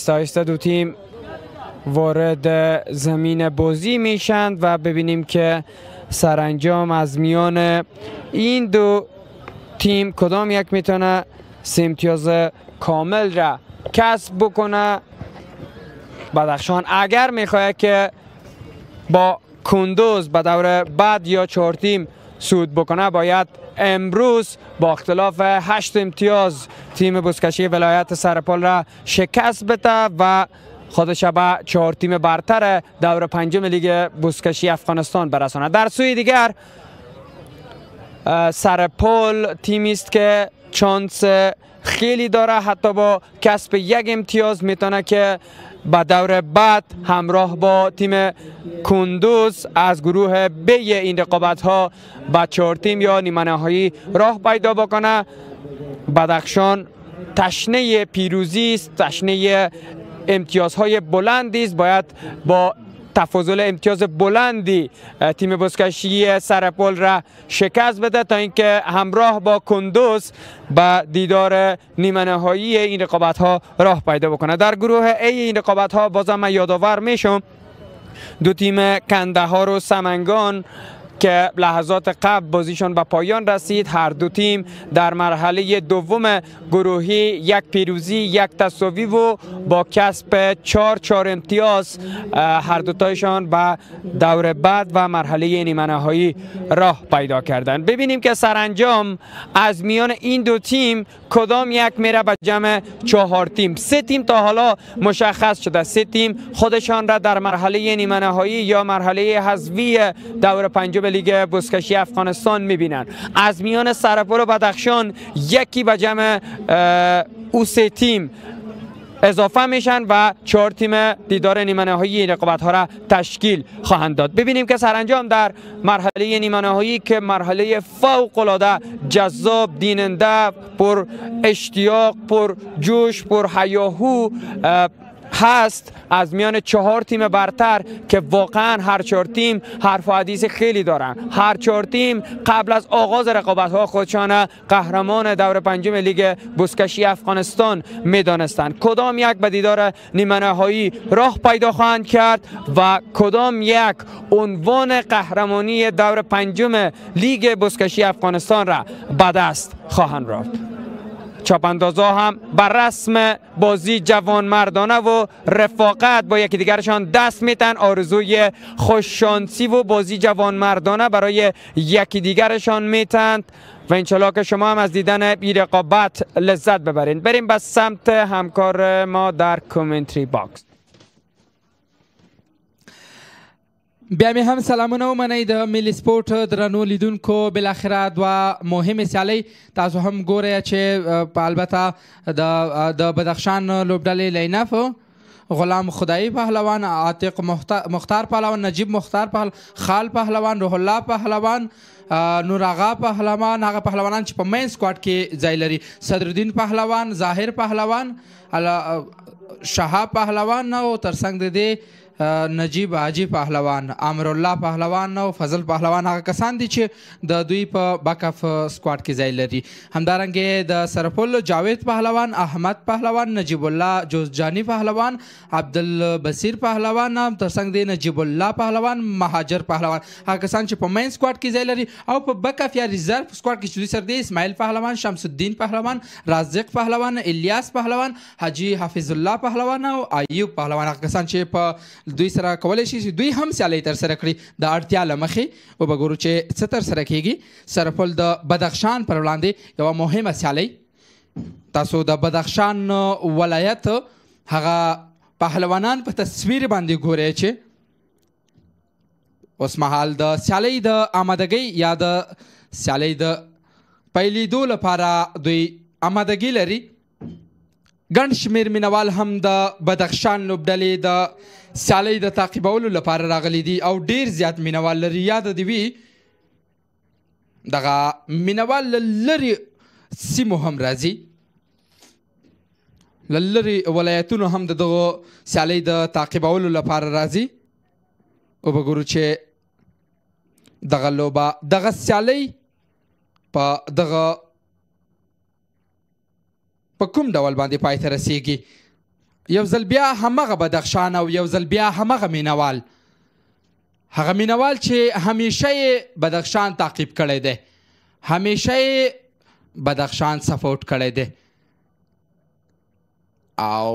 آهسته آهسته دو تیم وارد زمین بازی میشند و ببینیم که سرانجام از میان این دو تیم کدام یک میتونه 3 امتیاز کامل را کسب بکنه. بدخشان اگر میخواد که با کندوز به دور بعد یا 4 تیم صعود بکنه باید امروز با اختلاف 8 امتیاز تیم بزکشی ولایت سرپل را شکست بده و خودش به 4 تیم برتر دور 5 لیگ بزکشی افغانستان برسانه. در سوی دیگر سرپل تیمی است که چانس خیلی داره، حتی با کسب 1 امتیاز میتونه که به دور بعد همراه با تیم کندوز از گروه B این رقابت ها با 4 تیم یا نیمه نهایی راه پیدا بکنه. بدخشان تشنه پیروزی است، تشنه امتیازهای بلندی است، باید با تفاضل امتیاز بلندی تیم بزکشی سرپل را شکست بده تا اینکه همراه با کندوز به دیدار نیمه نهایی این رقابت ها راه پیدا بکنه. در گروه A این رقابت ها بازم من یادآور میشم دو تیم کندهار و سمنگان که لحظات قبل بازیشان به پایان رسید، هر دو تیم در مرحله دوم گروهی 1 پیروزی 1 تساوی و با کسب 4 امتیاز هر دوتایشان به دور بعد و مرحله نیمه نهایی راه پیدا کردند. ببینیم که سرانجام از میان این دو تیم کدام یک میره به جمع 4 تیم. 3 تیم تا حالا مشخص شده، 3 تیم خودشان را در مرحله نیمه نهایی یا مرحله حذفی دور 5 لیگ بزکشی افغانستان میبینن. از میان سرپل و بدخشان یکی به جمع او 3 تیم اضافه میشن و 4 تیم دیدار نیمه نهایی این رقابت ها را تشکیل خواهند داد. ببینیم که سرانجام در مرحله نیمه نهایی که مرحله فوق العاده جذاب، دیننده، پر اشتیاق، پر جوش، پر هیاهو هست، از میان 4 تیم برتر که واقعا هر 4 تیم حرف و حدیث خیلی دارن. هر 4 تیم قبل از آغاز رقابت ها خودشان قهرمان دور 5 لیگ بزکشی افغانستان میدانستند. کدام یک به دیدار نیمه نهایی راه پیدا خواهند کرد و کدام یک عنوان قهرمانی دور 5 لیگ بزکشی افغانستان را به دست خواهند رافت. چاپاندازها هم بر رسم بازی جوانمردانه و رفاقت با یکی دیگرشان دست میتن، آرزوی خوششانسی و بازی جوانمردانه برای یکی دیگرشان میتند و انشالله که شما هم از دیدن این رقابت لذت ببرین. بریم به سمت همکار ما در کامنتری باکس. بیا می هم سلامونه ومنئ د ملي سپورټ درنو لیدونکو. بالاخره دوه مهمې سیالۍ تاسو هم ګورئ چې البته د بدخشان لوبډلې لایناف غلام خدایی پهلوان، عاتق مختار پهلوان، نجیب مختار پهلوان، خال پهلوان، روح الله پهلوان، نور آغا پهلوان، هغه پهلوانان چې په مین سکواډ کې ځای لري، صدرالدین پهلوان، ظاهر پهلوان، شهاب پهلوان او ترڅنګ د دې نجیب حاجی پهلوان، امرالله پهلوان او فضل پهلوان هغه کسان دي چې د دوی په بک اف سکواډ کې ځای لري. همدارنګه د سرپل جاوید پهلوان، احمد پهلوان، نجیب الله جوزجانی پهلوان، عبدالبصیر پهلوان، ترڅنګ د نجیب الله پهلوان، مهاجر پهلوان هغه کسان چې په مین سکواډ کې ځای لري او په بک اف یا ریزرو سکواډ کې چې دوی سره دي اسماعیل پهلوان، شمس الدین پهلوان، رازق پهلوان، الیاس پهلوان، حاجی حافظ الله پهلوان او ایوب پهلوان هغه کسان چې په دوی سره کولی شي چې دوی هم سیالۍ ترسره کړي. د اړتیا له مخې وبګورو چې څه ترسره کیږي. سرپل د بدخشان پر وړاندې یوه مهمه سیالۍ. تاسو د بدخشان ولایت هغه پهلوانان په تصویر باندې ګورئ چې اوس مهال د سیالۍ د آمادګۍ یا د سیالۍ د پیلېدو لپاره دوی آمادګي لري. ګڼ شمېر مینوال هم د بدخشان لوبډلې د سیالۍ د تعقیبولو لپاره راغلي دي او ډیر زیات مینوال لري. یاد دې وي دغه مینوال له لرې سیمو هم راځي، له لرې ولایتونو هم د دغو سیالۍ د تعقیبولو لپاره راځي. وبګورو چې دغه لوبه دغه سیالۍ په دغه په کوم ډول باندې پای ته رسیږي. یو ځل بیا همغه بدخشان او یو ځل بیا همغه مینوال، هغه مینوال چې همیشه یې بدخشان تعقیب کړی دی، همیشه یې بدخشان سپورټ کړی دی او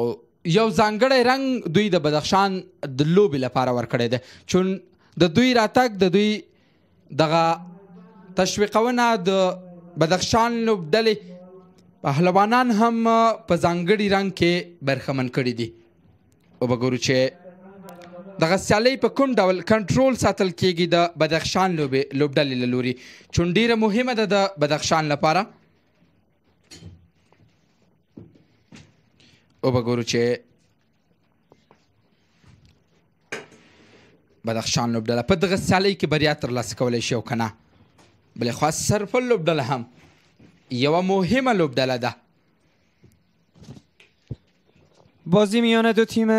یو ځانګړی رنګ دوی د بدخشان د لوبې لپاره ورکړی دی. چون د دوی راتګ د دوی دغه تشویقونه د بدخشان لوبډلې پهلوانان هم په ځانګړي رنګ کې برخمن کړي دي. وبګورو چې دغه سیالۍ په کوم ډول کنټرول ساتل کیږي د بدخشان لوبډلې له لوري، چون ډیره مهمه ده د بدخشان لپاره. وبګورو چې بدخشان لوبډله په دغه سیالۍ کې بریا ترلاسه کولی شي او که نه. بلې خوا سرپل لوبډله هم یوه مهمه لوبډله ده. بازی میان دو تیم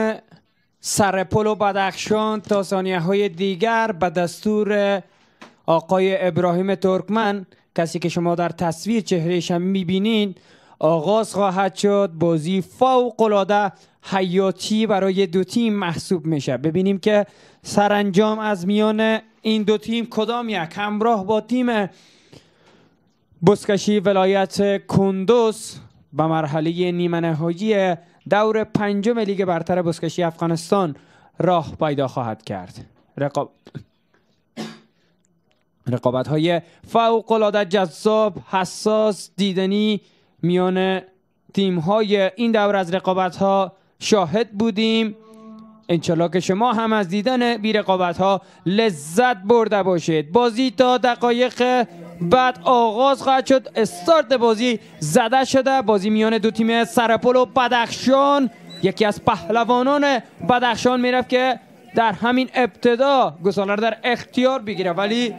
سرپل و بدخشان تا ثانیه های دیگر به دستور آقای ابراهیم ترکمن، کسی که شما در تصویر چهرهش هم میبینین، آغاز خواهد شد. بازی فوق العاده حیاتی برای دو تیم محسوب میشه. ببینیم که سرانجام از میان این دو تیم کدام یک همراه با تیم بزکشی ولایت کندوز به مرحله نیمه نهایی دور پنجم لیگ برتر بزکشی افغانستان راه پیدا خواهد کرد. رقابت های فوق العاده جذاب، حساس، دیدنی میان تیم های این دور از رقابت ها شاهد بودیم. انشالله که شما هم از دیدن بی رقابت ها لذت برده باشید. بازی تا دقایق بعد آغاز خواهد شد. استارت بازی زده شده. بازی میان دو تیم سرپل و بدخشان. یکی از پهلوانان بدخشان میرفت که در همین ابتدا گساله را در اختیار بگیره، ولی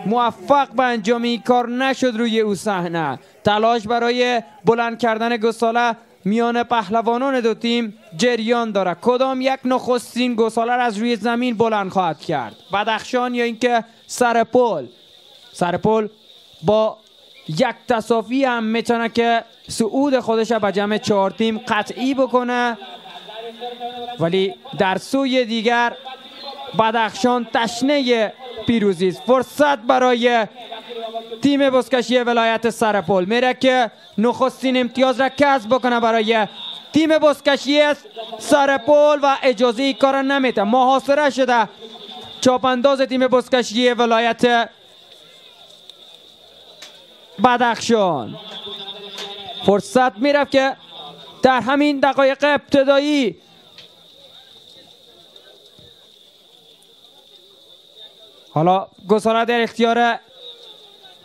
موفق به انجام این کار نشد. روی او صحنه تلاش برای بلند کردن گساله میان پهلوانان دو تیم جریان داره. کدام یک نخستین گساله را از روی زمین بلند خواهد کرد؟ بدخشان یا اینکه سرپل؟ سرپل با یک تساوی هم میتونه که صعود خودش به جمع 4 تیم قطعی بکنه، ولی در سوی دیگر بدخشان تشنه پیروزی است. فرصت برای تیم بزکشی ولایت سرپل میره که نخستین امتیاز را کسب بکنه برای تیم بزکشی سرپل و اجازه ای کار نمیده. محاصره شده چاپانداز تیم بزکشی ولایت بدخشان. فرصت میرفت که در همین دقایق ابتدایی حالا گساله در اختیار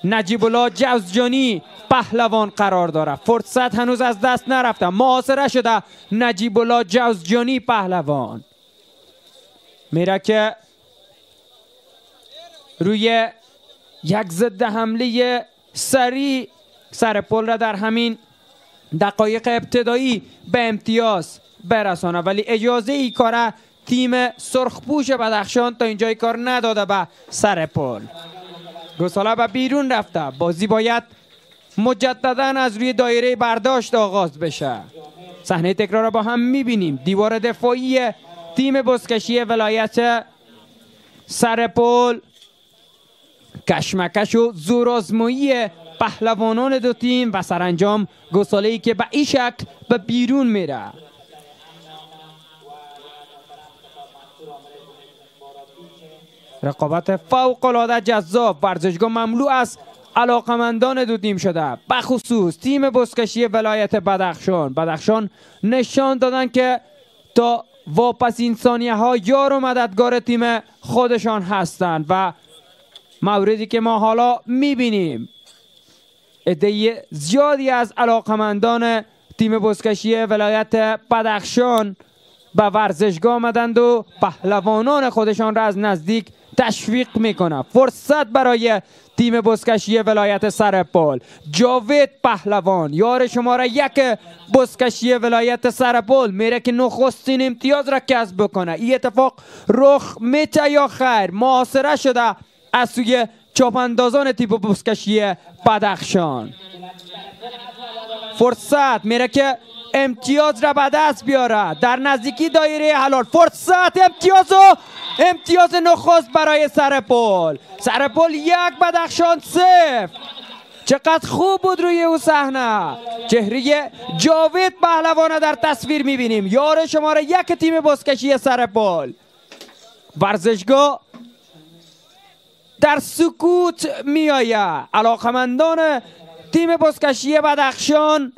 نجیب الله جوزجانی پهلوان قرار داره. فرصت هنوز از دست نرفته. محاصره شده نجیب الله جوزجانی پهلوان. میره که روی یک ضد حمله سریع سرپل را در همین دقایق ابتدایی به امتیاز برسانه، ولی اجازه ای کار تیم سرخپوش بدخشان تا اینجای کار نداده به سرپل. گساله به بیرون رفته. بازی باید مجددا از روی دایره برداشت آغاز بشه. صحنه تکرار را با هم میبینیم. دیوار دفاعی تیم بزکشی ولایت سرپل، کشمکش و زورآزمایی پهلوانان دو تیم و سرانجام گساله‌ای که به این شکل به بیرون میره. رقابت فوق العاده جذاب، ورزشگاه مملو از علاقمندان دو تیم شده، بخصوص تیم بزکشی ولایت بدخشان. بدخشان نشان دادن که تا واپسین ثانیه ها یار و مددگار تیم خودشان هستند و موردی که ما حالا میبینیم عده زیادی از علاقمندان تیم بزکشی ولایت بدخشان به ورزشگاه آمدند و پهلوانان خودشان را از نزدیک تشویق میکنه. فرصت برای تیم بزکشی ولایت سرپل. جاوید پهلوان یار شماره 1 بزکشی ولایت سرپل میره که نخستین امتیاز را کسب بکنه. این اتفاق رخ میده یا خیر؟ محاصره شده از سوی چاپاندازان تیم بزکشی بدخشان. فرصت میره که امتیاز را به دست بیاره در نزدیکی دایره حلال. فرصت امتیاز نخست برای سرپل. سرپل 1 بدخشان 0. چقدر خوب بود روی او صحنه. چهره جاوید پهلوان در تصویر میبینیم، یار شماره 1 تیم بزکشی سرپل. ورزشگاه در سکوت میآید. علاقمندان تیم بزکشی بدخشان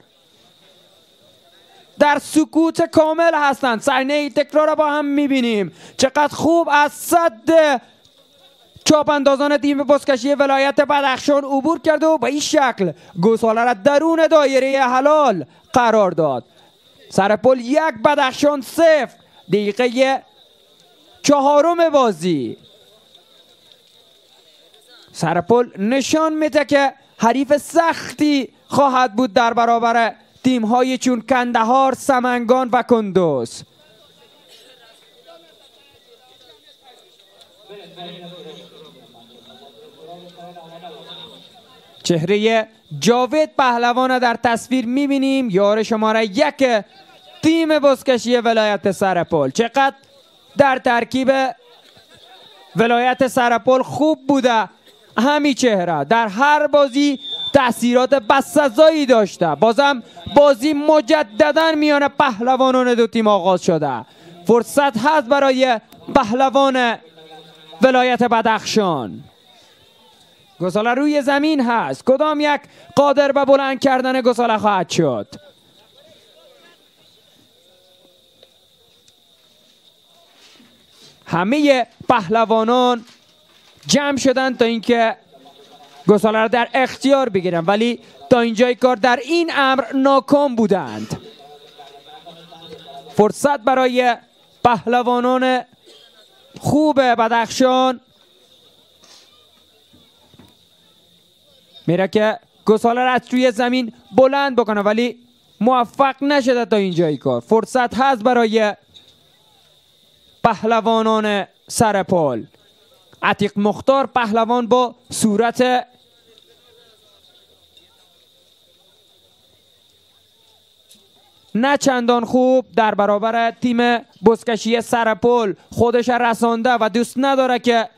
در سکوت کامل هستند. صحنه تکرار را با هم میبینیم. چقدر خوب از صد چاپ اندازان تیم بزکشی ولایت بدخشان عبور کرد و به این شکل گوساله را درون دایره حلال قرار داد. سرپل 1 بدخشان 0. دقیقه 4 بازی. سرپل نشان میده که حریف سختی خواهد بود در برابر تیم‌های چون کندهار، سمنگان و کندوز. چهره جاوید پهلوان در تصویر میبینیم، یار شماره 1 تیم بزکشی ولایت سرپل. چقدر در ترکیب ولایت سرپل خوب بوده همین چهره. در هر بازی تأثیرات بسزایی داشته. بازم بازی مجددا میان پهلوانان دو تیم آغاز شده. فرصت هست برای پهلوان ولایت بدخشان. گوساله روی زمین هست. کدام یک قادر به بلند کردن گوساله خواهد شد؟ همه پهلوانان جمع شدن تا اینکه گوساله را در اختیار بگیرن، ولی تا اینجای کار در این امر ناکام بودند. فرصت برای پهلوانان خوب بدخشان. میره که گوساله را از روی زمین بلند بکنه ولی موفق نشده تا اینجای کار. فرصت هست برای پهلوانان سرپل. عتیق مختار پهلوان با صورت نه چندان خوب در برابر تیم بزکشی سرپل خودش رسانده و دوست نداره که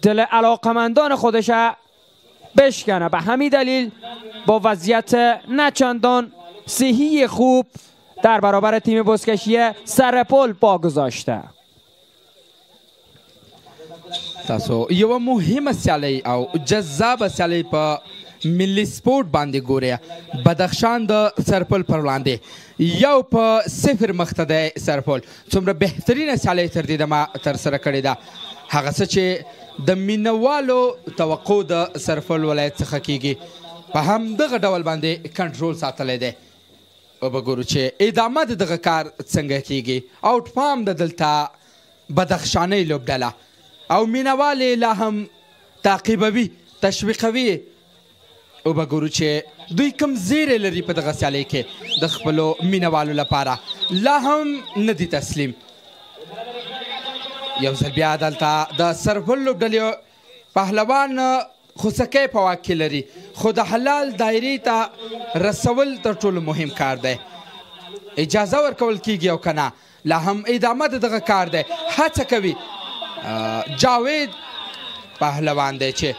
دل علاقمندان خودش بشکنه. به همین دلیل با وضعیت نه چندان صحی خوب در برابر تیم بزکشی سرپل پا گذاشته. تاسو یو مهمه سیالي او جذابه سیالي په ملي سپورت باندې ګوریا. بدخشان د سرپل پر وړاندې یو په 0 مخته دی. سرپل څومره بهترینه سیالي تر دې دمه ترسره کړې ده. هغه څه چې د مینوالو توقع د سرپل ولایت څخه کیږي په همدغه ډول باندې کنټرول ساتلی دی. وبګورو چې ادامه د دغه کار څنګه کیږي. آوټ فارم د دلته بدخشانۍ لوبډله او مینوالې لا هم تعقیبوي، تشویقوي. وبګورو چې دوی کوم زیری لري په دغه سیالۍ کې د خپلو مینوالو لپاره. لا هم نه دي تسلیم. یو ځل بیا دلته د سرپل لوبډلې پهلوان خوسکی په واک کې لري، خو د حلال دایرې ته رسول تر ټولو مهم کار دی. اجازه ورکول کیږي او که نه، لا هم ادامه د دغه کار دی. هڅه کوي جاوید پهلوان دی چې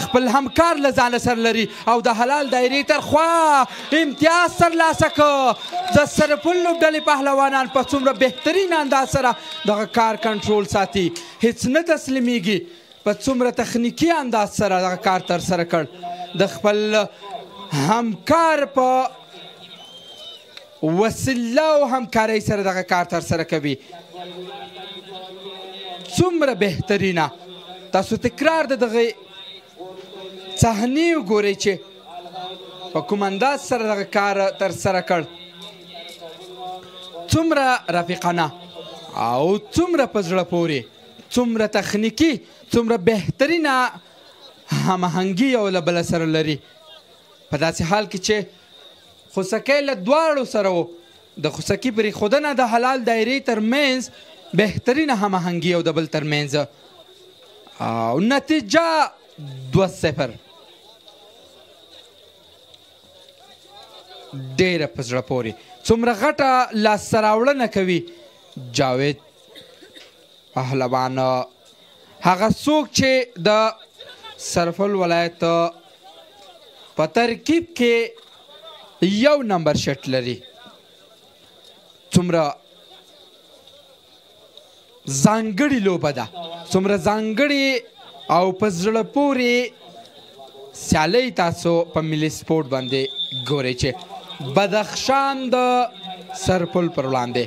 خپل همکار له ځانه سره لري او د حلال دایرې تر خوا امتیاز ترلاسه کړ. د سرپل لوبډلې پهلوانان په څومره بهترین انداز سره دغه کار کنټرول ساتي، هیڅ نه تسلیمیږي. په څومره تخنیکي انداز سره دغه کار ترسره کړ. د خپل همکار په وسیله او همکارۍ سره دغه کار ترسره کوي. څومره بهترینه. تاسو تکرار د دغه صحنې وګورئ چې په کوم انداز سره دغه کار ترسره کړ. څومره رفیقانه او څومره په زړه پورې، څومره تخنیکي، څومره بهترینه هماهنګي یو له بله سره لري. په داسې حال کې چې خوسکی له دواړو سره و. د خوسکي پرېښودنه د حلال دایرې ترمنځ بهترینه هماهنګي یو د بل ترمنځ او نتیجه 2-0. ډېره په زړه پورې څومره غټه لاسته راوړنه کوي جاوید پهلوان هغه څوک چې د سرپل ولایت په ترکیب کې یو نمبر شټ لري څومره ځانګړې لوبه ده څومره ځانګړې او په زړه پورې سیالۍ تاسو په ملي سپورټ باندې ګورئ چې بدخشان د سرپل پر وړاندې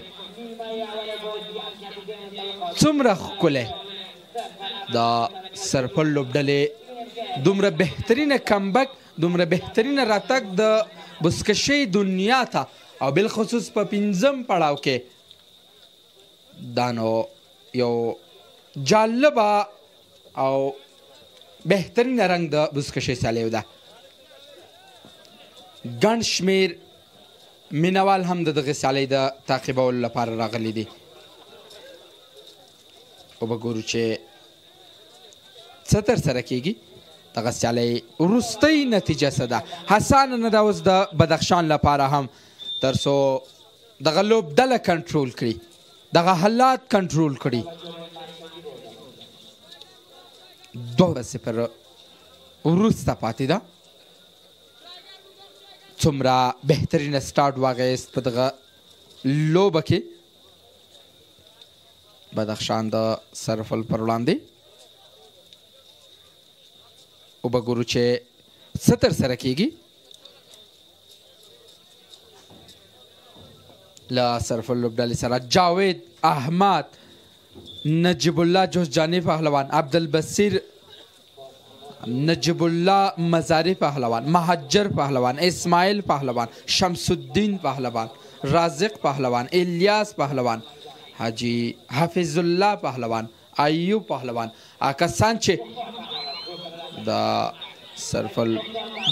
څومره ښکلی د سرپل لوبډلې دومره بهترینه کمبک دومره بهترینه راتګ د بزکشۍ دنیا ته او بالخصوص په پنځم پړاو کې دا نو یو جالبه او بهترینه رنګ د بزکشۍ سیالۍ ده ګڼ شمېر مینوال هم د دغې سیالۍ د تعقیبولو لپاره راغلي دي وبګورو چې څه ترسره کیږي دغه سیالۍ وروستۍ نتیجه څه ده حسانه نه ده اوس د بدخشان لپاره هم تر څو دغه لوبډله کنټرول کړي دغه حالات کنټرول کړي 2-0 وروسته پاتې ده څومره بهترینه سټارټ واخیست په دغه لوبه کې بدخشان د سرپل پر وړاندې وبګورو چې څه ترسره کیږي له سرپل لوبډلې سره جاوید احمد نجیب الله جوزجاني پهلوان عبدالبصیر نجیب الله مزاری پهلوان مهاجر پهلوان اسماعیل پهلوان شمس الدین پهلوان رازق پهلوان الیاس پهلوان حاجی حافظ الله پهلوان ایوب پهلوان کسان چې د سرپل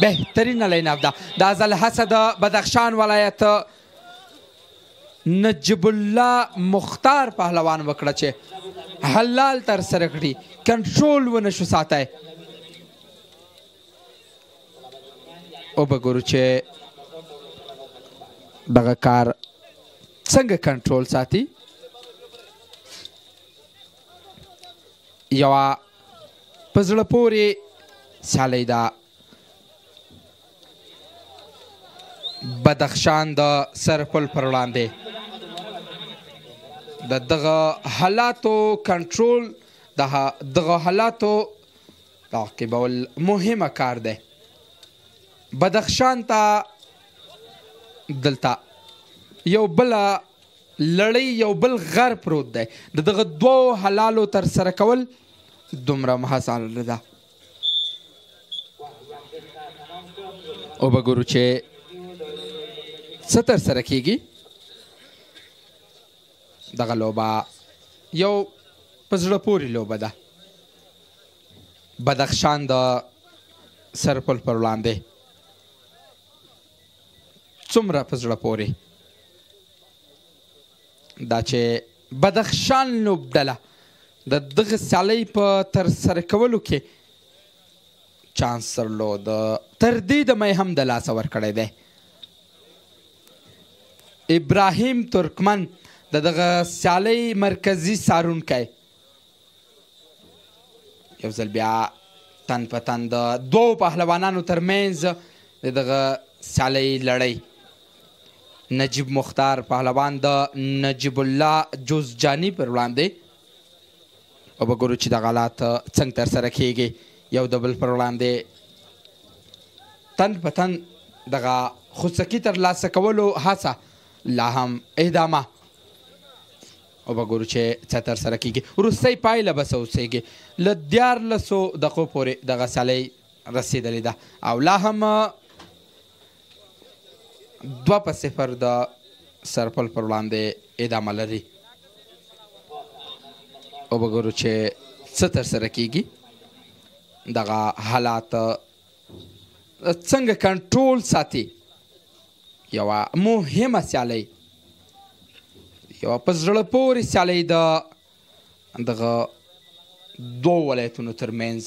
بهترینه لاین اپ ده دا ځل هڅه د بدخشان ولایت نجیب الله مختار پهلوان وکړه چې حلال ترسره کړي کنټرول ونه شو ساتای وبګورو چې دغه کار څنګه کنټرول ساتي یوه په زړه پورې سیالۍ ده بدخشان د سرپل پر وړاندې د دغه حالاتو کنټرول دغه حالاتو تعقیبول مهمه کار دی بدخشان ته دلته یو بله لړۍ یو بل غر پروت دی د دغه دوو حلالو ترسره کول دومره محصل ده وبګورو چې څه ترسره کیږي دغه لوبه یو په زړه پورې لوبه ده بدخشان د سرپل پر وړاندې څومره په زړه پورې دا چې بدخشان لوبډله د دغه سیالۍ په ترسره کولو کې چانس درلود تر دې دمه هم د لاسه ورکړی دی ابراهیم ترکمن د دغه سیالۍ مرکزي څارونکی یو ځل بیا تن په تن د دوو پهلوانانو ترمنځ د دغه سیالۍ لړۍ نجیب مختار پهلوان د نجیب الله جوزجاني پر وړاندې وبګورو چې دغه حالات څنګه ترسره کیږي یو د بل پر وړاندې تن په تن دغه خوسکي ترلاسه کولو هڅه لا هم ادامه وبګورو چې څه ترسره کیږي وروستۍ پایله به څه اوسیږي له 14 دقیقو پورې دغه سیالۍ رسېدلې ده او لا هم 2-0 د سرپل پر وړاندې ادامه لري وبګورو چې څه ترسره کیږي دغه حالات څنګه کنټرول ساتي یوه مهمه سیالۍ یوه په زړه پورې سیالۍ د دغه دوو ولایتونو ترمنځ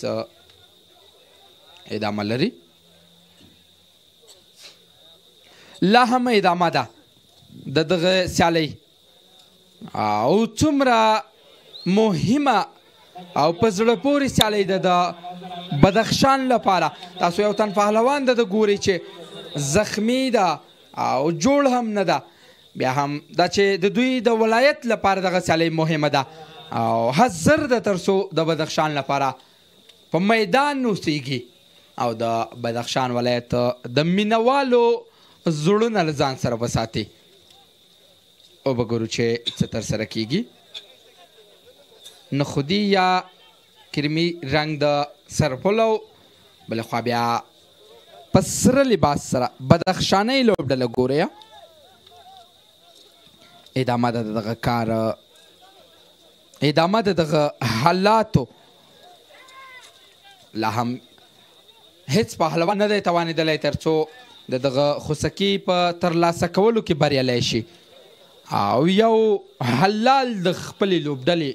ادامه لري لا هم ادامه ده د دغه سیالۍ او څومره مهمه او په زړه پورې سیالۍ ده د بدخشان لپاره. تاسو یو تن پهلوان د ګوري چې زخمی ده او جوړ هم نه ده، بیا هم دا چې د دوی د ولایت لپاره دغه سیالۍ مهمه ده او هزر ده تر څو د بدخشان لپاره په میدان اوسیږي او د بدخشان ولایت د مینوالو زړونه له ځان سره وساتي. او به ګورو چې څه ترسره کیږي. نخودي یا کرمي رنګ د سرپلو، بلخوا بیا په سره لباس سره بدخشانۍ لوبډله ګورئ. ادامه ده دغه کار، ادامه ده دغه حالاتو. لا هم هیڅ پهلوان نه دی توانېدلی تر څو د دغه خوسکي په ترلاسه کولو کې بریالی شي او یو حلال د خپلې لوبډلې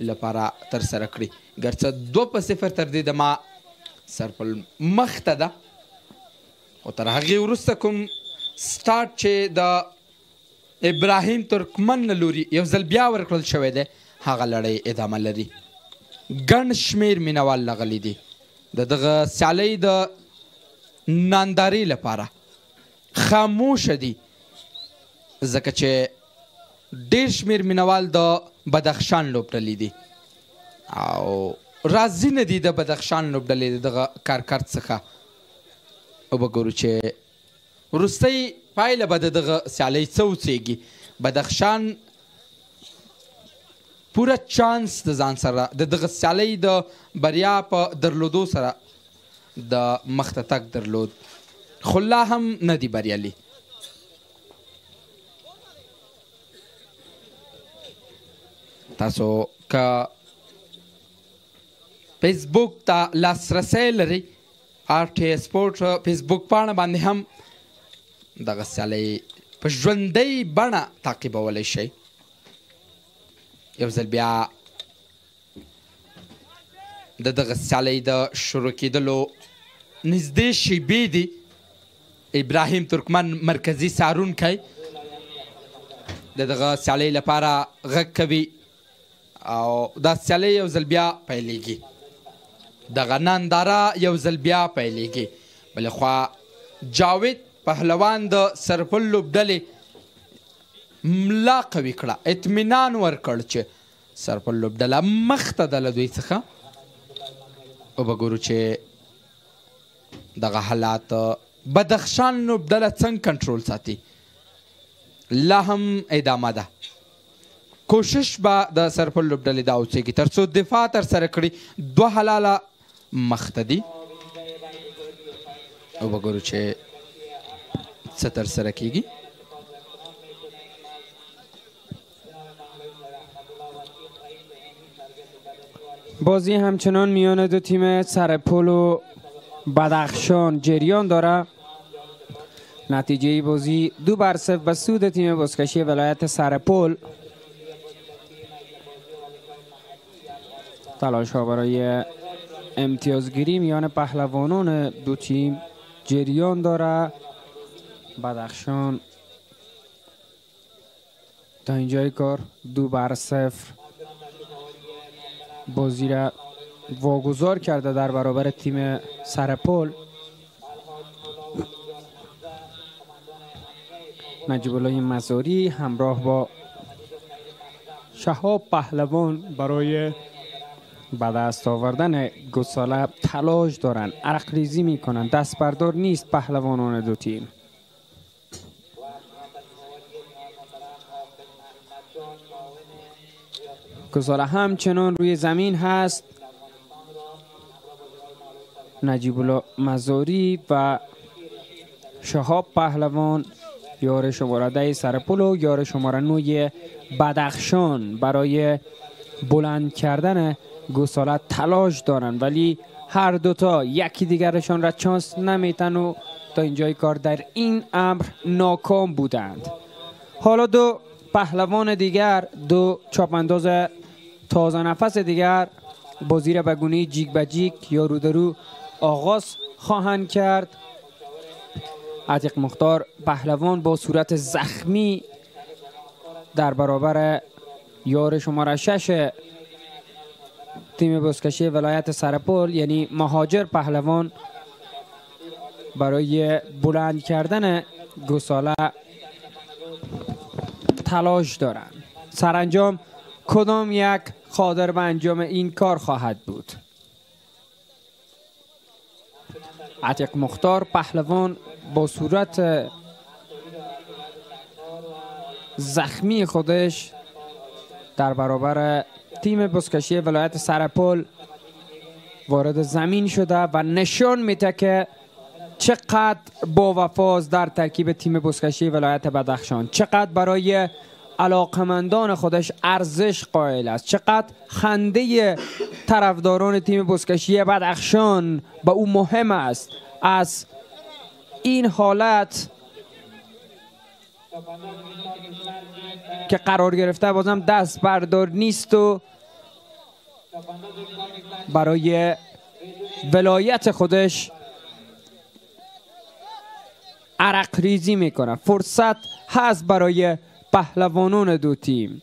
لپاره ترسره کړي. ګرڅه 2-0 تر دې دمه سرپل مخ ته ده، خو تر هغې وروسته کوم سټارټ چې د ابراهیم ترکمن له لوري یو ځل بیا ورکړل شوی دی، هغه لړۍ ادامه لري. ګڼ شمېر مینوال راغلي دي د دغه سیالۍ د ناندارۍ لپاره. خاموشه دي ځکه چې ډېر شمېر مینوال د بدخشان لوبډلې دي او راضي نه دي د بدخشان لوبډلې دغه کارکرد څخه. او به ګورو چې وروستۍ پایله به د دغه سیالۍ څه اوسېږي. بدخشان پوره چانس د ځان سره د دغه سیالۍ د بریا په درلودو سره د مخته تګ درلود، خو لا هم نه دی بریالي. تاسو که فیسبوک ته لاسرسی لرئ، RTA سپورټ فیسبوک پاڼه باندې هم دغه سیالۍ په ژوندۍ بڼه تعقیبولی شئ. یو ځل بیا د دغه سیالۍ د شروع کېدلو نږدې شیبې دي. ابراهیم ترکمن مرکزي څارونکی د دغه سیالۍ لپاره غږ کوي او دا سیالۍ یو ځل بیا پیلیږي. دغه ننداره یو ځل بیا پیلیږي. بلخوا جاوید پهلوان د سرپل لوبډلې ملا قوي کړه، اطمینان ورکړ چې سرپل لوبډله مخته ده له دوی څخه. او به ګورو چې دغه حالات بدخشان لوبډله څنګه کنټرول ساتي. لا هم ادامه ده. کوشش به د سرپل لوبډلې دا اوسېږي تر څو دفاع ترسره کړي. 2 حلاله مخته دي. او به ګورو چې څه ترسره کیږي. بازی همچنان میان دو تیم سرپل و بدخشان جریان داره. نتیجه بازی 2-0 به سود تیم بزکشی ولایت سرپل. تلاش ها برای امتیازگیری میان پهلوانان دو تیم جریان داره. بدخشان تا اینجای کار 2-0 بازی را واگذار کرده در برابر تیم سرپل. نجیب الله مزاری همراه با شهاب پهلوان برای به دست آوردن گساله تلاش دارند، عرق ریزی میکنند. دست بردار نیست پهلوانان دو تیم. گساله همچنان روی زمین هست. نجیب الله مزاری و شهاب پهلوان یار شماره 10 سرپل و یار شماره 9 بدخشان برای بلند کردن گساله تلاش دارند، ولی هر دوتا یکی دیگرشان را چانس نمیتن و تا اینجای کار در این امر ناکام بودند. حالا دو پهلوان دیگر، دو چاپانداز تازه نفس دیگر بازی را به گونه جیک به جیک یا رو در رو آغاز خواهند کرد. عتیق مختار پهلوان با صورت زخمی در برابر یار شماره 6 تیم بزکشی ولایت سرپل یعنی مهاجر پهلوان برای بلند کردن گساله تلاش دارند. سرانجام کدام یک قادر به انجام این کار خواهد بود؟ عتیق مختار پهلوان با صورت زخمی خودش در برابر تیم بزکشی ولایت سرپل وارد زمین شده و نشان میده که چقدر با وفاست در ترکیب تیم بزکشی ولایت بدخشان، چقدر برای علاقمندان خودش ارزش قائل است، چقدر خنده طرفداران تیم بزکشی بدخشان به او مهم است. از این حالت که قرار گرفته بازم دست بردار نیست و برای ولایت خودش عرق ریزی میکنه. فرصت هست برای پهلوانان دو تیم.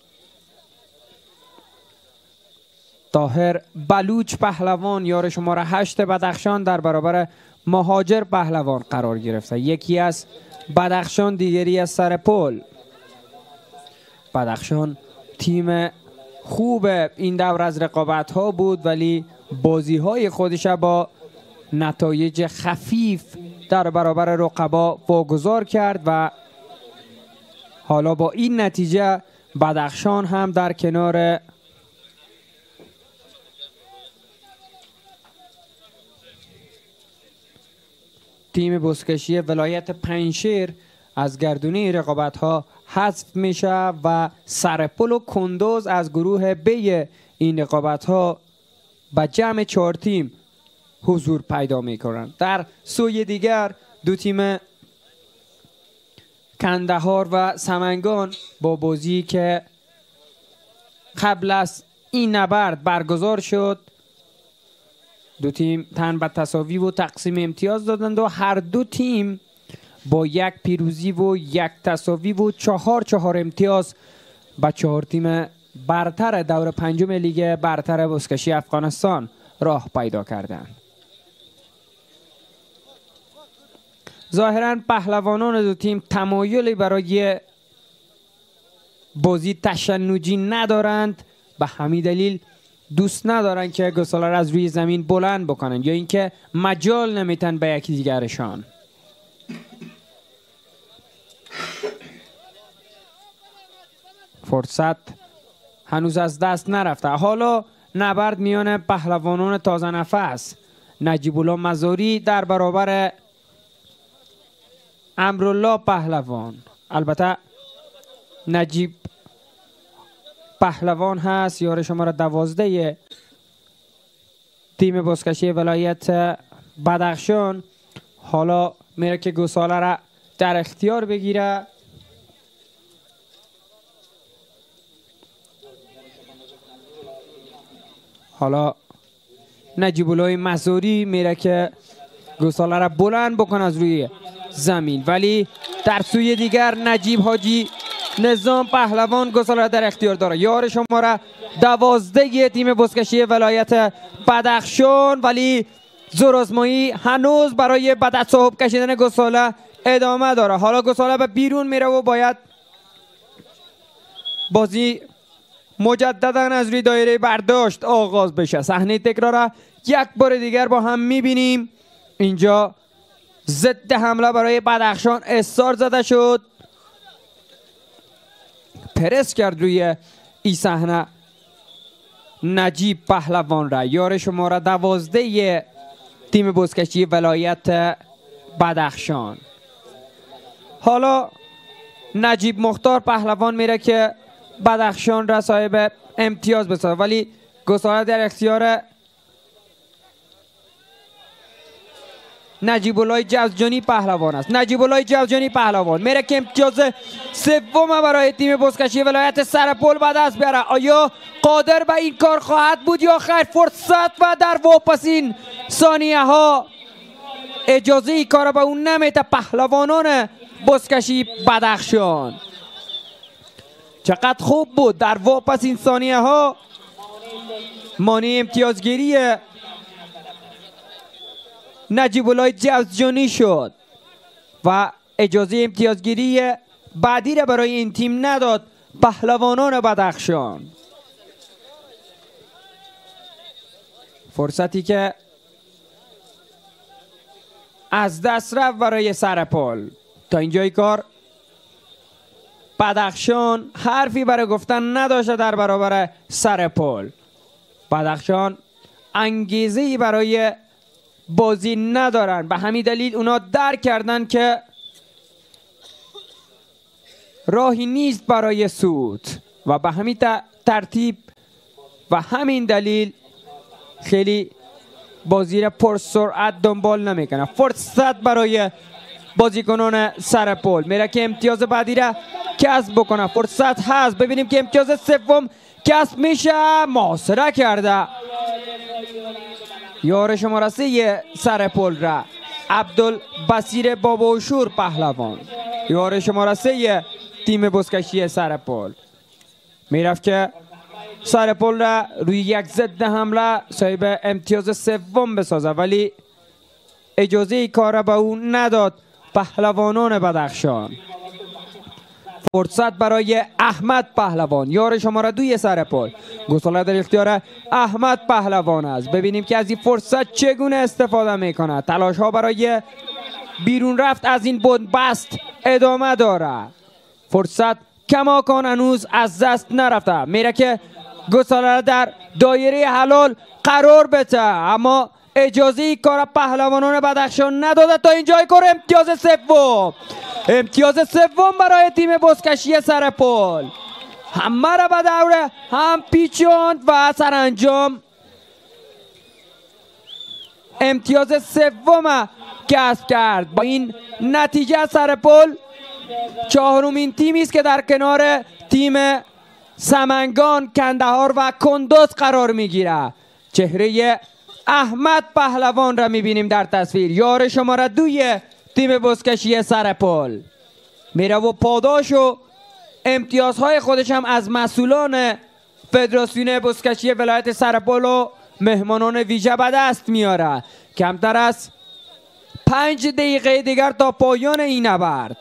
طاهر بلوچ پهلوان یار شماره 8 بدخشان در برابر مهاجر پهلوان قرار گرفته. یکی از بدخشان، دیگری از سرپل. بدخشان تیم خوب این دور از رقابت ها بود ولی بازی های خودش با نتایج خفیف در برابر رقبا واگذار کرد و حالا با این نتیجه بدخشان هم در کنار تیم بزکشی ولایت پنجشیر از گردونه رقابت ها حذف میشه و سرپل و کندوز از گروه بی این رقابت ها به جمع 4 تیم حضور پیدا میکنند. در سوی دیگر دو تیم کندهار و سمنگان با بازی که قبل از این نبرد برگزار شد دو تیم تن به تساوی و تقسیم امتیاز دادند و هر دو تیم با یک پیروزی و یک تساوی و 4 امتیاز به 4 تیم برتر دور 5 لیگ برتر بزکشی افغانستان راه پیدا کردند. ظاهراً پهلوانان دو تیم تمایلی برای بازی تشنجی ندارند، به همین دلیل دوست ندارند که گساله را از روی زمین بلند بکنند یا اینکه مجال نمیتن به یکی دیگرشان. فرصت هنوز از دست نرفته. حالا نبرد میان پهلوانان تازه نفس نجیب الله مزاری در برابر امرالله پهلوان. البته نجیب پهلوان هست یار شماره 12 تیم بزکشی ولایت بدخشان. حالا میره که گساله را در اختیار بگیره. حالا نجیب الله مزاری میره که گساله را بلند بکنه از روی زمین ولی در سوی دیگر نجیب حاجی نظام پهلوان گساله را در اختیار داره، یار شماره 12 تیم بزکشی ولایت بدخشان، ولی زورآزمایی هنوز برای به دست صاحب کشیدن گساله ادامه داره. حالا گساله به بیرون میره و باید بازی مجددا از روی دایره برداشت آغاز بشه. صحنه تکرار را یک بار دیگر با هم میبینیم. اینجا ضد حمله برای بدخشان استار زده شد، پرس کرد روی این صحنه نجیب پهلوان را، یار شماره 12 تیم بزکشی ولایت بدخشان. حالا نجیب مختار پهلوان میره که بدخشان را صاحب امتیاز بسازه ولی گساله در اختیار نجیب الله جوزجانی پهلوان است. نجیب الله جوزجانی پهلوان میره که امتیاز سوم برای تیم بزکشی ولایت سرپل به دست بیاره. آیا قادر به این کار خواهد بود یا خیر؟ فرصت و در واپسین ثانیه ها اجازه ای کار به اون نمیده. پهلوانان بزکشی بدخشان چقدر خوب بود در واپس این ثانیه ها. مانع امتیازگیری نجیب الله جوزجانی شد و اجازه امتیازگیری بعدی را برای این تیم نداد پهلوانان بدخشان. فرصتی که از دست رفت برای سرپل. تا اینجای کار بدخشان حرفی برای گفتن نداشته در برابر سرپل. بدخشان انگیزه‌ای برای بازی ندارن، به همین دلیل اونا درک کردن که راهی نیست برای صعود و به همین ترتیب و همین دلیل خیلی بازی را پر سرعت دنبال نمیکنه. فرصت برای بازیکنان سرپل میره که امتیاز بعدی را کسب بکنه. فرصت هست، ببینیم که امتیاز سوم کسب میشه. محاصره کرده یار شماره 3 سرپل را عبدالبصیر باباشور پهلوان، یار شماره 3 تیم بزکشی سرپل. میرفت که سرپل را روی یک ضد حمله صاحب امتیاز سوم بسازه، ولی اجازه ای کار به او نداد پهلوانان بدخشان. فرصت برای احمد پهلوان، یار شماره 2 سرپل. گساله در اختیار احمد پهلوان است. ببینیم که از این فرصت چگونه استفاده میکنه. تلاش ها برای بیرون رفت از این بنبست ادامه داره. فرصت کماکان هنوز از دست نرفته. میره که گساله در دایره حلال قرار بده، اما اجازه ای کار پهلوانان بدخشان نداده. تا اینجای کار امتیاز سوم، امتیاز سوم برای تیم بزکشی سرپل. همه را به دور هم پیچاند و سرانجام امتیاز سوم کسب کرد. با این نتیجه سرپل چهارمین تیمی است که در کنار تیم سمنگان، کندهار و کندوز قرار میگیره. چهره احمد پهلوان را میبینیم در تصویر، یار شماره 2 تیم بزکشی سرپل. میره و پاداش و امتیازهای خودش هم از مسئولان فدراسیون بزکشی ولایت سرپل و مهمانان ویژه به دست میاره. کمتر از 5 دقیقه دیگر تا پایان این نبرد.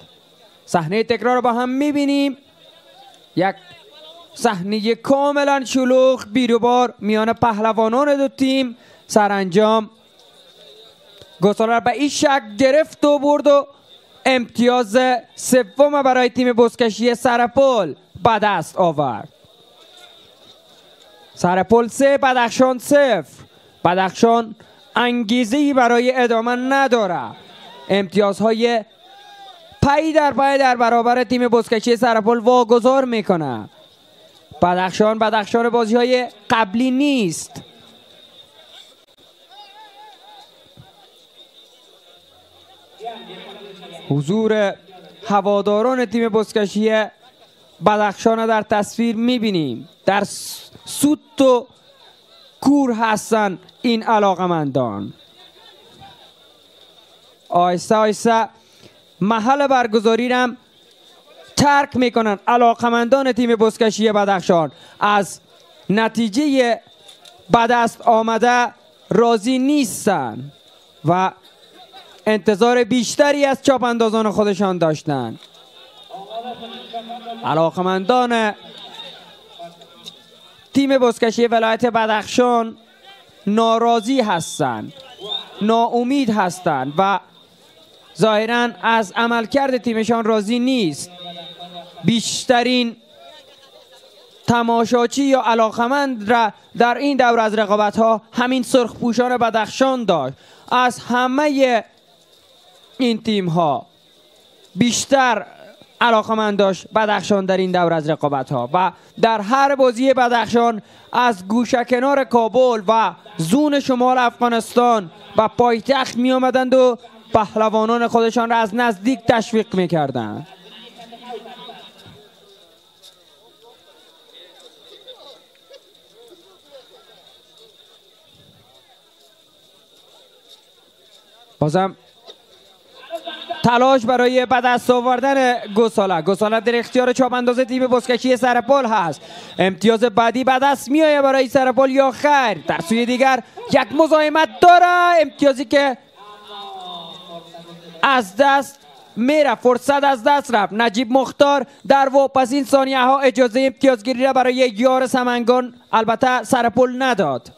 صحنه تکرار با هم میبینیم، یک صحنه کاملا شلوغ بیروبار میان پهلوانان دو تیم. سرانجام گساله به این شکل گرفت و برد و امتیاز سوم برای تیم بزکشی سرپل به دست آورد. سرپل 3 بدخشان 0. بدخشان انگیزه‌ای برای ادامه نداره. امتیازهای پی در پی در برابر تیم بزکشی سرپل واگذار میکنه. بدخشان بازی های قبلی نیست. حضور هواداران تیم بزکشی بدخشان در تصویر میبینیم. در سوت و کور هستن این علاقمندان. آهسته آهسته محل برگزاری رم ترک میکنن. علاقمندان تیم بزکشی بدخشان از نتیجه به دست آمده راضی نیستن و انتظار بیشتری از چاپ اندازان خودشان داشتند. علاقمندان تیم بزکشی ولایت بدخشان ناراضی هستند، ناامید هستند و ظاهراً از عملکرد تیمشان راضی نیست. بیشترین تماشاچی یا علاقمند را در این دور از رقابت ها همین سرخپوشان بدخشان داشت. از همه این تیم ها بیشتر علاقمند داشت بدخشان در این دور از رقابت ها و در هر بازی بدخشان از گوشه کنار کابل و زون شمال افغانستان و پایتخت می آمدند و پهلوانان خودشان را از نزدیک تشویق می کردند. بازم تلاش برای به دست آوردن گساله در اختیار چاپ انداز تیم بزکشی سرپل هست. امتیاز بعدی به دست میآید برای سرپل یا خیر؟ در سوی دیگر یک مزاحمت داره، امتیازی که از دست میره، فرصت از دست رفت. نجیب مختار در واپسین ثانیه ها اجازه امتیازگیری را برای یار سمنگان البته سرپل نداد.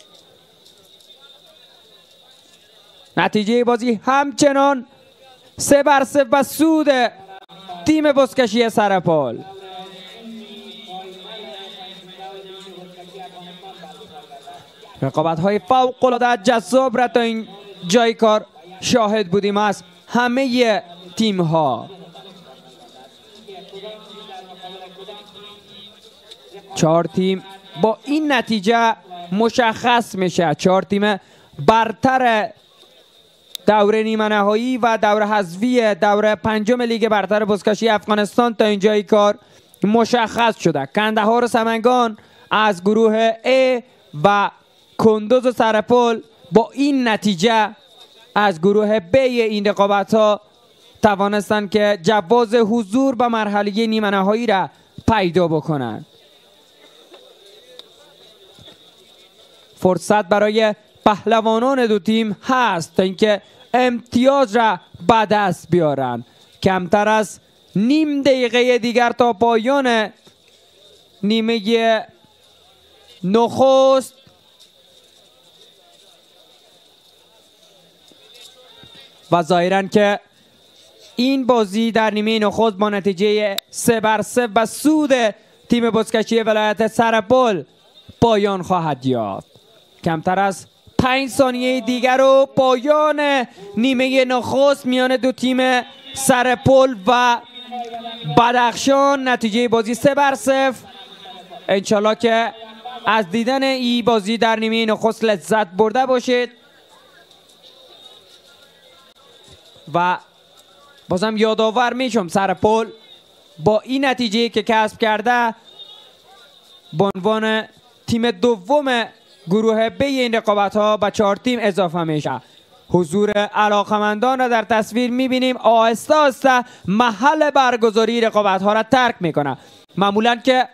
نتیجه بازی همچنان 3-0 به سود تیم بزکشی سرپل. رقابت های فوق العاده جذاب را تا این جای کار شاهد بودیم از همه تیم ها. 4 تیم با این نتیجه مشخص میشه، 4 تیم برتر دوره نیمه نهایی و دوره حذفی دوره پنجم لیگ برتر بزکشی افغانستان تا اینجای کار مشخص شده. کندهار و سمنگان از گروه A و کندوز و سرپل با این نتیجه از گروه B این رقابت ها توانستند که جواز حضور به مرحله نیمه نهایی را پیدا بکنند. فرصت برای پهلوانان دو تیم هست تا اینکه امتیاز را به دست بیارن. کمتر از نیم دقیقه دیگر تا پایان نیمه نخست و ظاهراً که این بازی در نیمه نخست با نتیجه 3-0 به سود تیم بزکشی ولایت سرپل پایان خواهد یافت. کمتر از 5 ثانیه دیگر و پایان نیمه نخست میان دو تیم سرپل و بدخشان. نتیجه بازی 3-0. انشالله که از دیدن این بازی در نیمه نخست لذت برده باشید و بازم یادآور میشم سرپل با این نتیجه که کسب کرده به عنوان تیم دوم گروه B این رقابت ها به 4 تیم اضافه میشه. حضور علاقمندان را در تصویر میبینیم آهسته آهسته محل برگزاری رقابت ها را ترک میکنه. معمولا که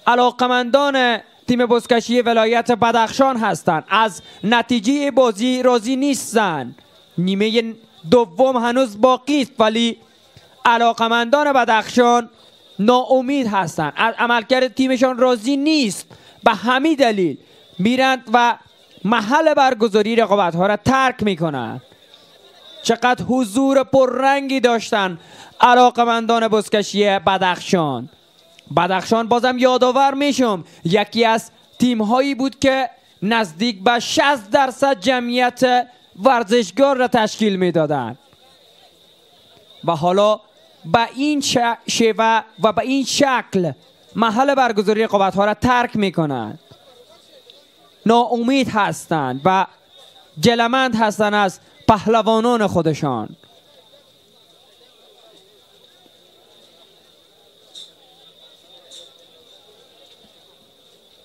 علاقمندان تیم بزکشی ولایت بدخشان هستند، از نتیجه بازی راضی نیستن. نیمه دوم هنوز باقی است ولی علاقمندان بدخشان ناامید هستند، از عملکرد تیمشان راضی نیست. به همین دلیل میرند و محل برگزاری رقابت ها را ترک میکنند. چقدر حضور پررنگی داشتن علاقمندان بزکشی بدخشان. بازم یادآور میشم یکی از تیم هایی بود که نزدیک به 60% جمعیت ورزشگاه را تشکیل میدادند و حالا به این شیوه و به این شکل محل برگزاری رقابت ها را ترک میکنند. ناامید هستند و جلمند هستند از پهلوانان خودشان.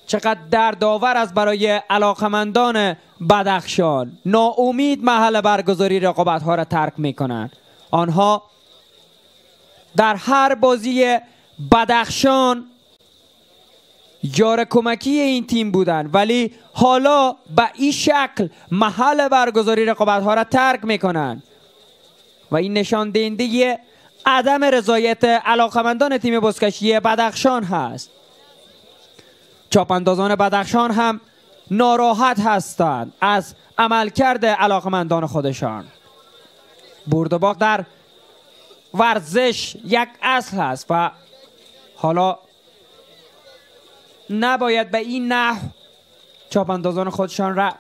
چقدر دردآور است برای علاقمندان بدخشان. ناامید محل برگزاری رقابت ها را ترک میکنند. آنها در هر بازی بدخشان یار کمکی این تیم بودن ولی حالا به این شکل محل برگزاری رقابت ها را ترک میکنن و این نشان دهنده عدم رضایت علاقمندان تیم بزکشی بدخشان هست. چاپاندازان بدخشان هم ناراحت هستند از عملکرد علاقمندان خودشان. برد و باخت در ورزش یک اصل هست و حالا نباید به این نحو چاپاندازان خودشان را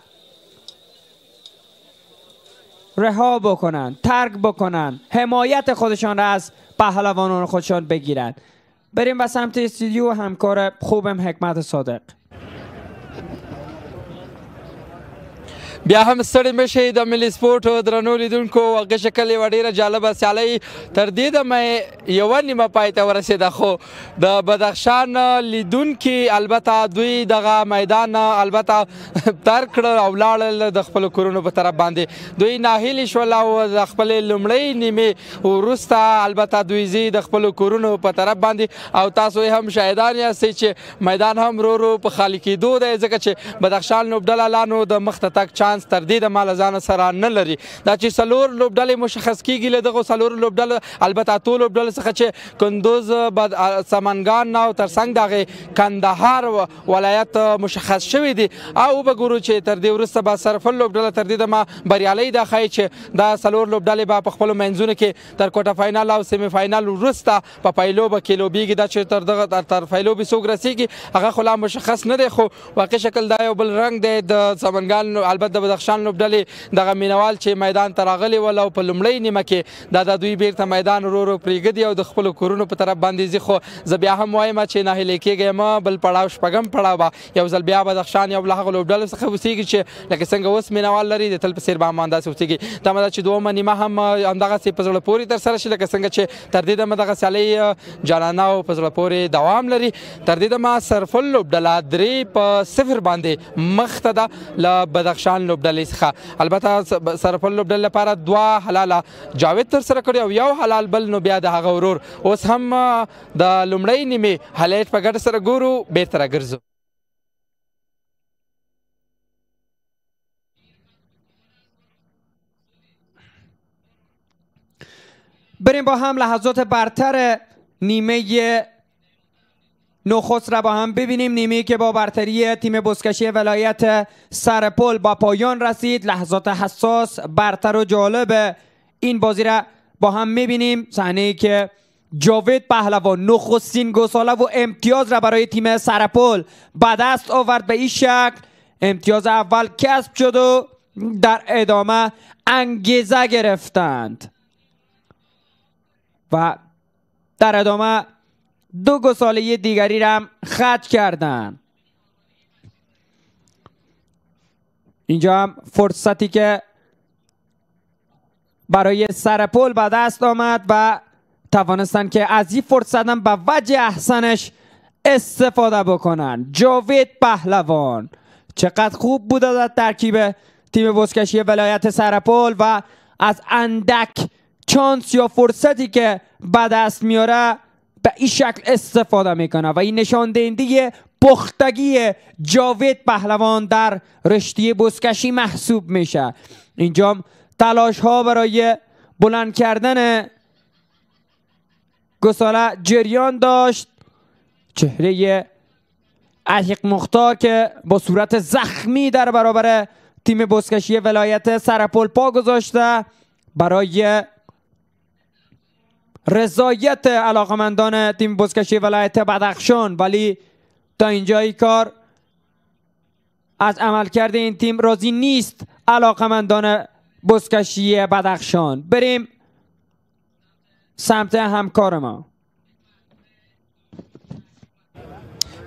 رها بکنند، ترک بکنند، حمایت خودشان را از پهلوانان خودشان بگیرند. بریم به سمت استودیو همکار خوبم حکمت صادق. بیا هم ستړي مشئ د ملي سپورټ درنو لیدونکو هغه شکل یوه ډېره جالبه سیالۍ تر دې دمه یوه نیمه پای ته ورسېده خو د بدخشان لیدونکي البته دوی دغه میدان البته ترک کړه او ولاړل د خپلو کورونو په طرف باندې دوی ناهیلي شول او د خپلې لومړۍ نیمې وروسته البته دوی ځي د خپلو کورونو په طرف باندې او تاسو یې هم شاهدان یاستئ چې میدان هم ورو ورو په خالي کېدو دی ځکه چې بدخشان لوبډله لا نو د مخته تګ چانس تر دې د مال ځان سره نه لري دا چې څلور لوبډلې مشخص کیږي له دغو څلورو لوبډلو البته اتو لوبډلو څخه چې کندوز سمنګان او ترڅنګ د هغې کندهار ولایت مشخص شوي دي او وبګورو چې تر دې وروسته به سرفل لوبډله تر دې دمه بریالۍ ده ښایي چې دا څلور لوبډلې به په خپلو منځونو کې تر کوټه فاینل او سیمي فاینل وروسته په پایلوبه کې لوبېږي دا چې تر پایلوبې څوک رسېږي هغه خو لا مشخص نه دی خو واقع شکل دا یو بل رنګ دی د سمنګان البته د بدخشان لوبډلې دغه مینوال چې میدان ته راغلي ول او په لومړۍ نیمه کې دا د دوی بیرته میدان ورو ورو پرېږدي او د خپلو کورونو په طرف باندې ځي خو زه بیا هم وایم چې ناهیلې کېږئ مه بل پړاو شپږم پړاو به یو ځل بیا بدخشان یو له هغو لوبډلو څخه اوسېږي چې لکه څنګه اوس مینوال لري د تل په څېر به هم همداسې اوسېږي تمه ده چې دومه نیمه هم همدغسې په زړه پورې ترسره شي لکه څنګه چې تر دې دمه دغه سیالۍ جانانه او په زړه پورې دوام لري تر دې دمه سرفل لوبډله 3-0 باندې مخته ده له بدخشان لوبډلې څخه البته سرفل لوبډلې لپاره 2 حلاله جاوید ترسره کړي او یو حلال بل نو بیا د هغه ورور اوس هم د لومړۍ نیمې هایلایټ په ګډه سره ګورو بیرته راګرځو بریم با هم لحظات برتر نیمه نخست را با هم ببینیم نیمه‌ای که با برتری تیم بزکشی ولایت سرپل با پایان رسید لحظات حساس برتر و جالب این بازی را با هم میبینیم صحنه‌ای که جاوید پهلوان نخستین گساله و امتیاز را برای تیم سرپل به دست آورد به این شکل امتیاز اول کسب شد و در ادامه انگیزه گرفتند و در ادامه 2 گساله دیگری را هم ختم کردند. اینجا هم فرصتی که برای سرپل به دست آمد و توانستند که از این فرصت هم به وجه احسنش استفاده بکنن. جاوید پهلوان چقدر خوب بوده در ترکیب تیم بزکشی ولایت سرپل و از اندک چانس یا فرصتی که به دست میاره به این شکل استفاده میکنه و این نشان دهنده پختگی جاوید پهلوان در رشته بزکشی محسوب میشه. اینجا تلاش ها برای بلند کردن گساله جریان داشت. چهره عتیق مختار که با صورت زخمی در برابر تیم بزکشی ولایت سرپل پا گذاشته برای رضایت علاقمندان تیم بزکشی ولایت بدخشان، ولی تا اینجای کار از عملکرد این تیم راضی نیست علاقمندان بزکشی بدخشان. بریم سمت همکار ما.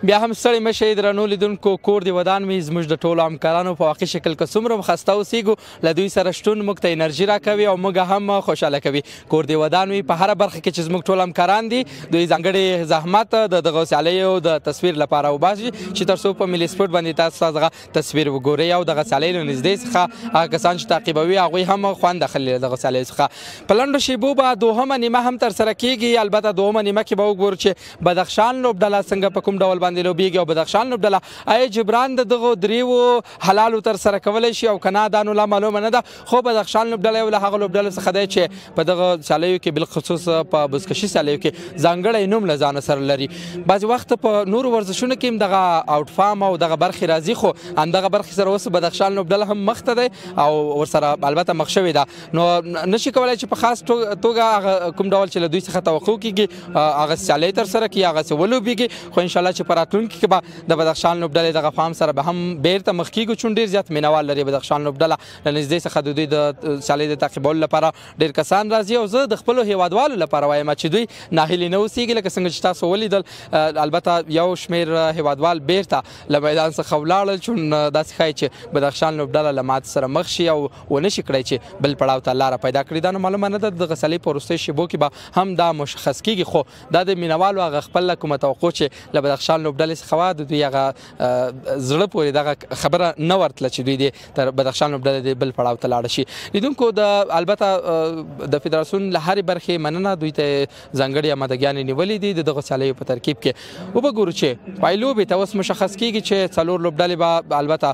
بیا هم ستړي مشئ درنو لیدونکو کور دې ودان وي زموږ د ټولو همکارانو په واقع شکل که څومره هم خسته اوسېږو له دوی سره شتون موږ ته انرژي راکوي او موږ هم خوشحاله کوي. کور دې ودان وي په هره برخه کې چې زموږ ټول همکاران دي دوی ځانګړې زحمت د دغو سیالیو د تصویر لپاره وباسي چې تر څو په ملي سپورټ باندې تاسو دغه تصویر وګورئ او دغه سیالۍ له نږدې څخه هغه کسان چې تعقیبوي هغوی هم خوند اخلي له دغه سیالیو څخه. په لنډو شیبو به دوهمه نیمه هم ترسره کیږي. البته دوهمه نیمه کې به وګورو چې بدخشان لوبډله څنګه په کوم ډول باندې لوبیږي او بدخشان لوبډله آیا جبران د دغو دریو حلالو ترسره کولی شي او که نه دا نو لا معلومه نه ده خو بدخشان لوبډله یو له هغو لوبډلو څخه دی چې په دغه سیالیو کې بالخصوص په بزکشي سیالیو کې ځانګړی نوم له ځانه سره لري. بعضې وخت په نورو ورزشونو کې هم دغه آوټ فام او دغه برخې راځي خو همدغه برخې سره اوس بدخشان لوبډله هم مخته دی او ورسره البته مخ شوې ده نو نشي کولی چې په خاص توګه هغه کوم ډول چې له دوی څخه توقع کېږي هغه سیالۍ ترسره کړي هغسې ولوبېږي خو انشاءالله چې په راتلونکي کې به د بدخشان لوبډلې دغه فارم سره به هم بیرته مخ کیږو چون ډیر زیات مینوال لري بدخشان لوبډله له نږدې څخه د دوی د سیالۍ د تعقیبولو لپاره ډیر کسان راځي او زه د خپلو هیوادوالو لپاره وایم چې دوی ناهیلي نه اوسېږي لکه څنګه چې تاسو ولیدل البته یو شمیر هیوادوال بیرته له میدان څخه ولاړل چون داسې ښایي چې بدخشان لوبډله له ماتې سره مخ شي او ونه شي کړی چې بل پړاو ته لاره پیدا کړي دا نو معلومه نه ده د غسلې په وروستیو شیبو کې به هم دا مشخص کیږي خو دا د مینوالو هغه خپل کومه توقع چې له بدخشان لوبډلې څخه وه د دوی هغه زړه پورې دغه خبره نه ورتله چې دوی دې تر بدخشان لوبډلې د بل پړاو ته لاړه شي لیدونکو د البته د فدراسیون له هرې برخې مننه دوی ته ځانګړې امادګیانې نیولې دي د دغو سیالیو په ترکیب کې وبګورو چې پایلوبې ته اوس مشخص کیږي چې څلور لوبډلې به البته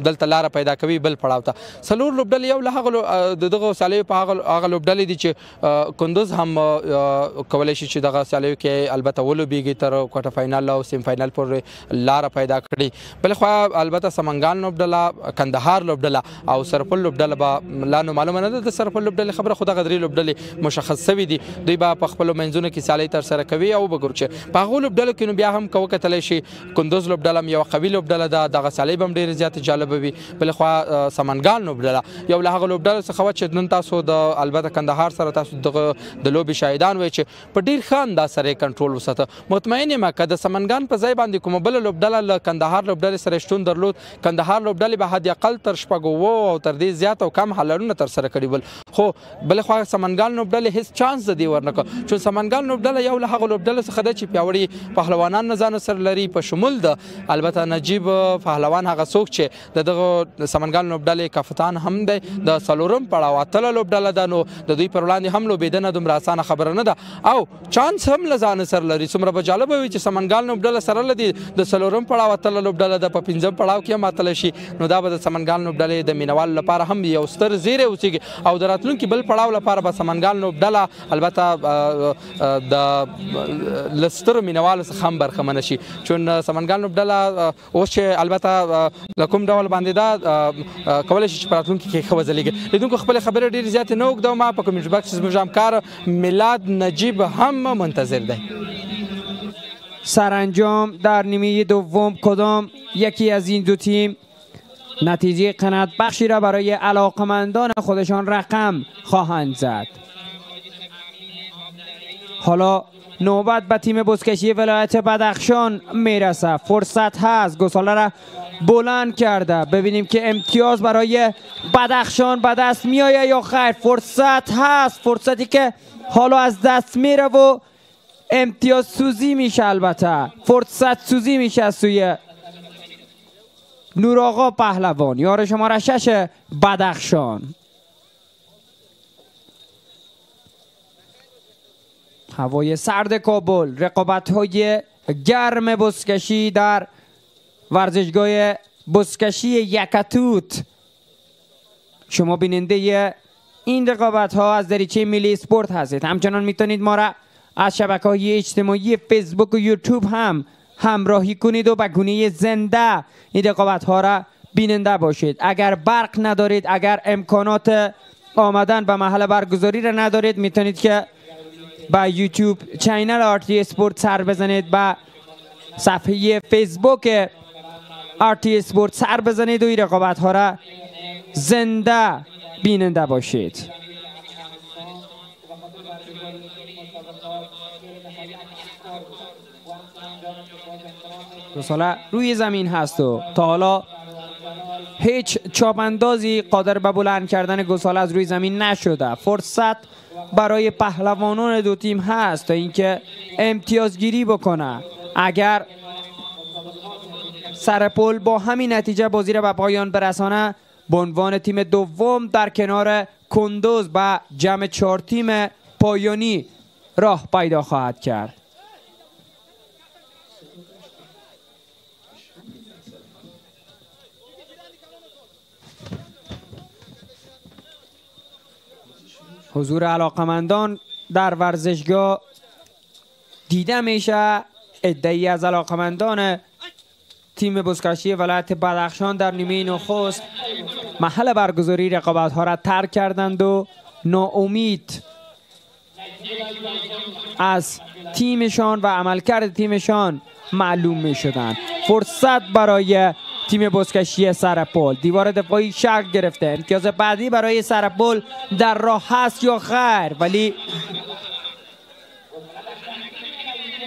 دلته لاره پیدا کوي بل پړاو ته څلور لوبډلې یو له هغه د دغو سیالیو په هغه لوبډلې دي چې کندوز هم کولی شي چې دغه سیالیو کې البته ولوبېږي تر کوارټر فاینل او سیم فاینل پورې لاره پیدا کړي بل خوا البته سمنګان لوبډله کندهار لوبډله او سرپل لوبډله به لا نو معلومه نه ده د سرپل لوبډلې خبره خو دغه درې لوبډلې مشخص شوي دي دوی به په خپلو منځونو کې سیالۍ ترسره کوي او وګورو چې په هغو لوبډلو کې نو بیا هم که وکتلی شي کندوز لوبډله هم یوه قوي لوبډله ده دغه سیالۍ به هم ډېرې زیاتې جالبه وي بل خوا سمنګان لوبډله یو له هغه لوبډلو څخه وه چې نن تاسو د البته کندهار سره تاسو دغه د لوبې شاهدان وئ چې په ډېر ښه انداز سره یې کنټرول وساته مطمئن یم که د سمنګان په ځای باندې کومه بله لوبډله له کندهار لوبډلې سره شتون درلود کندهار لوبډلې به حد اقل تر شپږ اوو او تر دې زیات او کم حلالونه ترسره کړي ول خو بلې خوا سمنګان لوبډلې هېڅ چانس د دې ورنه کړ چون سمنګان لوبډله یو له هغو لوبډلو څخه ده چې پیاوړي پهلوانان نه ځانو سره لري په شمول د البته نجیب پهلوان هغه څوک چې د دغه سمنګان لوبډلې کپتان هم دی د څلورم پړاو اتله لوبډله ده نو د دوی پر وړاندې هم لوبېدنه دومره اسانه خبره نه ده او چانس هم له ځانه سره لري څومره به جالبه وي چې سمنګان لوبډله سره له د څلورم پړاو اتله لوبډله ده په پنځم پړاو کې هم اتله شي نو دا به د سمنګان لوبډلې د مینوالو لپاره هم یو ستر زیری اوسېږي او د راتلونکي بل پړاو لپاره به سمنګان لوبډله البته د له سترو مینوالو څخه هم برخمنه شي چون سمنګان لوبډله اوس چې البته له کوم ډول باندې ده کولی شي چې په راتلونکي کې ښه وځلېږي لیدونکو خپلې خبرې ډېرې زیاتې نه اوږدوم په کمنټ باکس زموږ همکار میلاد نجیب هم منتظر دی سرانجام در نیمه دوم کدام یکی از این دو تیم نتیجه قناعت بخشی را برای علاقمندان خودشان رقم خواهند زد حالا نوبت به تیم بزکشی ولایت بدخشان میرسه فرصت هست گساله را بلند کرده ببینیم که امتیاز برای بدخشان به دست میآید یا خیر فرصت هست فرصتی که حالا از دست میره و امتیاز سوزی میشه البته فرصت سوزی میشه از سوی نوراغا پهلوان یار شماره 6 بدخشان هوای سرد کابل رقابت‌های گرم بزکشی در ورزشگاه بزکشی یکتوت شما بیننده این رقابت‌ها از دریچه ملی اسپورت هستید همچنان میتونید ما را از شبکه‌های اجتماعی فیسبوک و یوتیوب هم همراهی کنید و به گونه زنده این رقابت‌ها را بیننده باشید اگر برق ندارید اگر امکانات آمدن به محل برگزاری را ندارید میتونید که با یوتیوب چینل آرتی اسپورت سر بزنید با صفحه فیسبوک آرتی اسپورت سر بزنید و این رقابت ها را زنده بیننده باشید گساله روی زمین هست و تا حالا هیچ چاپاندازی قادر به بلند کردن گساله از روی زمین نشده فرصت برای پهلوانان دو تیم هست تا اینکه امتیازگیری بکنه اگر سرپل با همین نتیجه بازی را به پایان برسانه به عنوان تیم دوم در کنار کندوز با جمع 4 تیم پایانی راه پیدا خواهد کرد حضور علاقمندان در ورزشگاه دیده میشه عده‌ای از علاقمندان تیم بزکشی ولایت بدخشان در نیمه نخست محل برگزاری رقابت ها را ترک کردند و ناامید از تیمشان و عملکرد تیمشان معلوم می شدن. فرصت برای تیم بزکشی سرپل. دیوار دفاعی شکل گرفته. امتیاز بعدی برای سرپل در راه هست یا خیر؟ ولی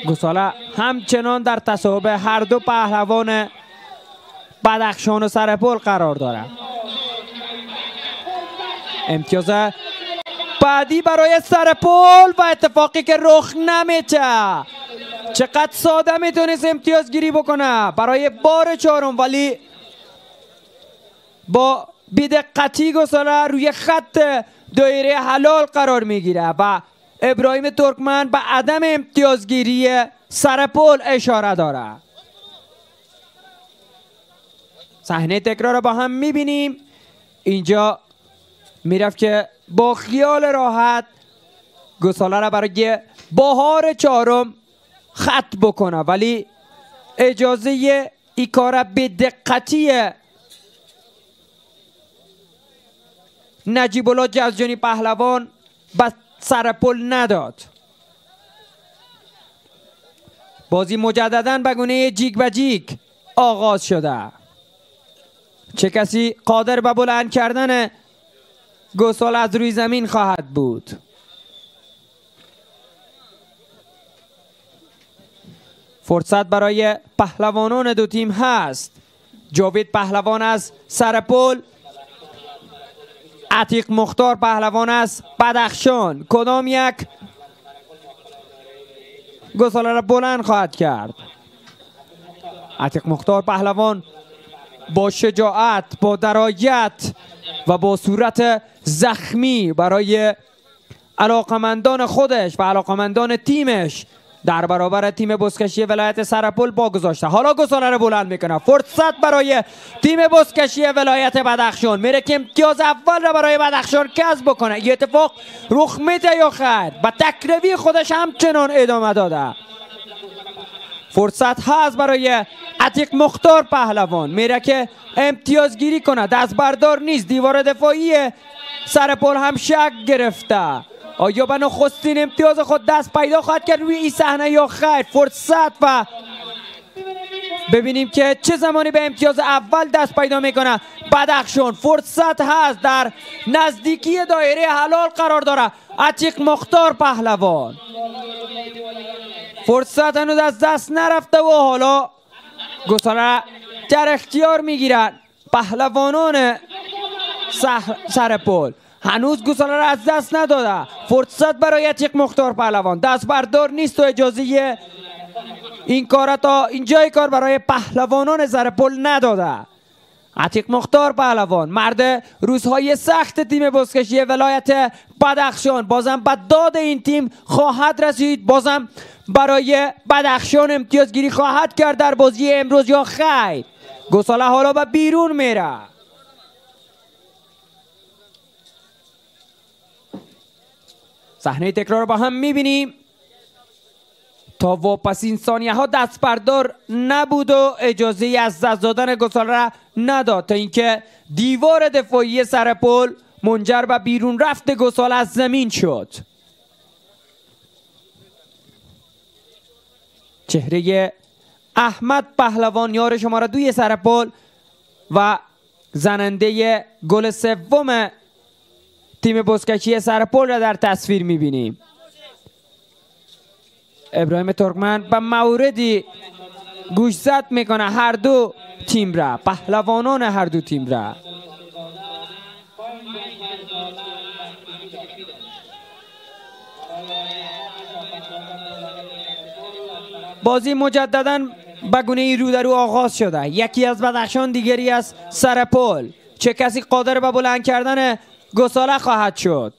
گساله همچنان در تصاحب هر دو پهلوان بدخشان و سرپل قرار دارد. امتیاز بعدی برای سرپل و اتفاقی که رخ نمیده. چقدر ساده میتونست امتیاز گیری بکنه برای بار چهارم، ولی با بی‌دقتی گساله روی خط دایره حلال قرار میگیره و ابراهیم ترکمن به عدم امتیازگیری سرپل اشاره داره. صحنه تکرار رو با هم میبینیم. اینجا میرفت که با خیال راحت گساله را برای بهار چهارم خط بکنه، ولی اجازه ای کار به دقتی نجیب الله جزجانی پهلوان به سرپل نداد. بازی مجددا به گونه جیگ به جیگ آغاز شده. چه کسی قادر به بلند کردن گساله از روی زمین خواهد بود؟ فرصت برای پهلوانان دو تیم هست. جاوید پهلوان از سرپل، عتیق مختار پهلوان از بدخشان. کدام یک گساله را بلند خواهد کرد؟ عتیق مختار پهلوان با شجاعت، با درایت و با صورت زخمی برای علاقمندان خودش و علاقمندان تیمش در برابر تیم بزکشی ولایت سرپل با گذاشته. حالا گساله رو بلند میکنه. فرصت برای تیم بزکشی ولایت بدخشان. میره که امتیاز اول را برای بدخشان کسب بکنه. یه اتفاق رخ میده یا خیر؟ با تکروی خودش همچنان ادامه داده. فرصت هست برای عتیق مختار پهلوان. میره که امتیازگیری کنه. دست بردار نیست. دیوار دفاعی سرپل هم شک گرفته. آیا به نخستین امتیاز خود دست پیدا خواهد کرد روی این صحنه یا خیر؟ فرصت و ببینیم که چه زمانی به امتیاز اول دست پیدا میکنه بدخشان. فرصت هست، در نزدیکی دایره حلال قرار داره عتیق مختار پهلوان. فرصت هنوز از دست نرفته و حالا گساله در اختیار میگیرن پهلوانان سرپل. هنوز گساله را از دست نداده. فرصت برای عتیق مختار پهلوان. دست بردار نیست و اجازه این کار تا اینجای کار برای پهلوانان سرپل نداده. عتیق مختار پهلوان، مرد روزهای سخت تیم بزکشی ولایت بدخشان، بازم به داد این تیم خواهد رسید. بازم برای بدخشان امتیازگیری خواهد کرد در بازی امروز یا خیر؟ گساله حالا به بیرون میره. صحنه تکرار رو با هم میبینیم. تا واپسین ثانیه ها دست بردار نبود و اجازه از دست دادن گساله را نداد تا اینکه دیوار دفاعی سرپل منجر به بیرون رفت گساله از زمین شد. چهره احمد پهلوان، یار شماره 2 سرپل و زننده گل سوم تیم بزکشی سرپل را در تصویر میبینیم. ابراهیم ترکمن به موردی گوشزد میکنه هر دو تیم را، پهلوانان هر دو تیم را. بازی مجددا به گونه رو در رو آغاز شده. یکی از بدخشان، دیگری از سرپل. چه کسی قادر به بلند کردن گساله خواهد شد؟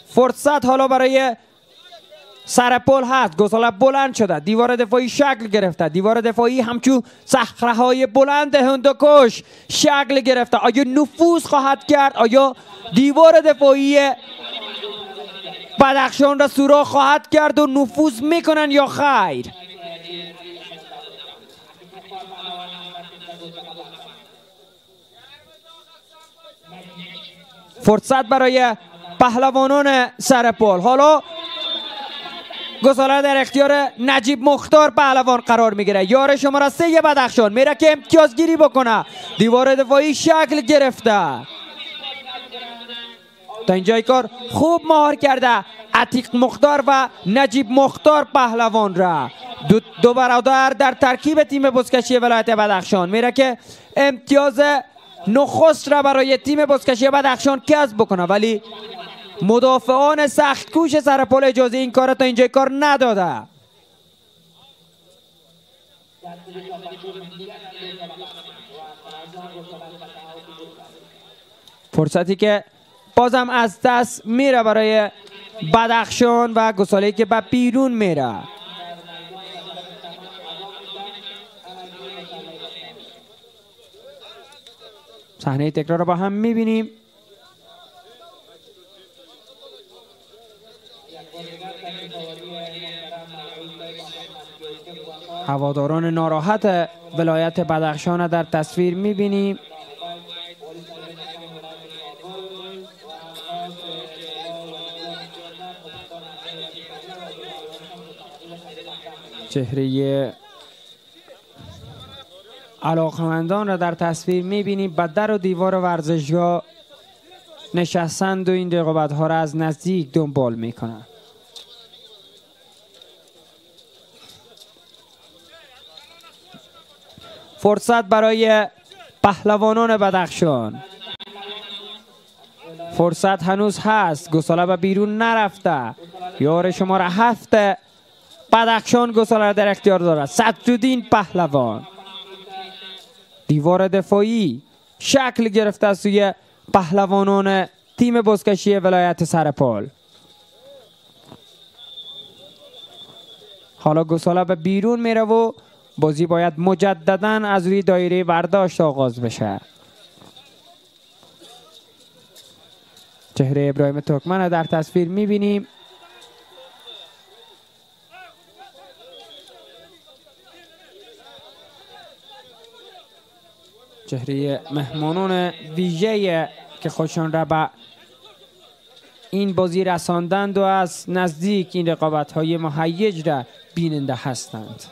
فرصت حالا برای سرپل هست. گساله بلند شده. دیوار دفاعی شکل گرفته. دیوار دفاعی همچون صخره‌های بلند هندوکش شکل گرفته. آیا نفوذ خواهد کرد؟ آیا دیوار دفاعی بدخشان را سوراخ خواهد کرد و نفوذ میکنن یا خیر؟ فرصت برای پهلوانان سرپل. حالا گساله در اختیار نجیب مختار پهلوان قرار میگیره. یار شماره 3 بدخشان میره که امتیازگیری بکنه. دیوار دفاعی شکل گرفته. تا اینجای کار خوب مهار کرده عتیق مختار و نجیب مختار پهلوان را. دو برادر در ترکیب تیم بزکشی ولایت بدخشان میره که امتیاز نخست را برای تیم بزکشی بدخشان کسب بکنه، ولی مدافعان سخت کوش سرپل اجازه این کار تا اینجای کار نداده. فرصتی که بازم از دست میره برای بدخشان و گساله‌ای که به بیرون میره. صحنه تکرار رو با هم میبینیم. هواداران ناراحت ولایت بدخشان در تصویر میبینیم. چهره علاقمندان را در تصویر میبینیم. به در و دیوار ورزشگاه نشستند و این رقابت ها را از نزدیک دنبال میکنند. فرصت برای پهلوانان بدخشان. فرصت هنوز هست. گساله به بیرون نرفته. یار شماره 7 بدخشان گساله در اختیار دارد. صدرالدین پهلوان. دیوار دفاعی شکل گرفته از سوی پهلوانان تیم بزکشی ولایت سرپل. حالا گساله به بیرون میره و بازی باید مجددا از روی دایره برداشت آغاز بشه. چهره ابراهیم ترکمن در تصویر میبینیم. چهره مهمانان ویژه که خودشان را به این بازی رساندند و از نزدیک این رقابت های مهیج را بیننده هستند.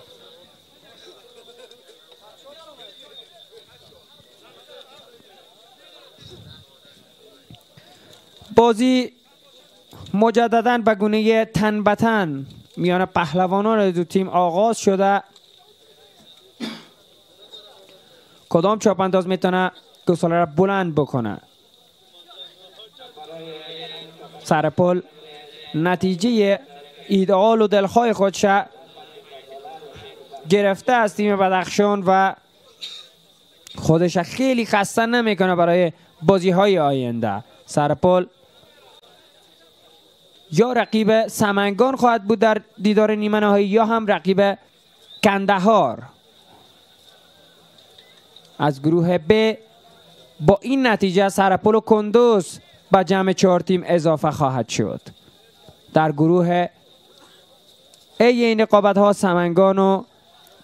بازی مجددا به گونه تن به تن میان پهلوانان دو تیم آغاز شده. کدام چاپانداز میتونه گساله را بلند بکنه؟ سرپل نتیجه ایدئال و دلخواه خودش گرفته از تیم بدخشان و خودش خیلی خسته نمیکنه برای بازی های آینده. سرپل یا رقیب سمنگان خواهد بود در دیدار نیمه نهایی یا هم رقیب کندهار. از گروه ب با این نتیجه سرپل و کندوز به جمع 4 تیم اضافه خواهد شد. در گروه ای این رقابت ها سمنگان و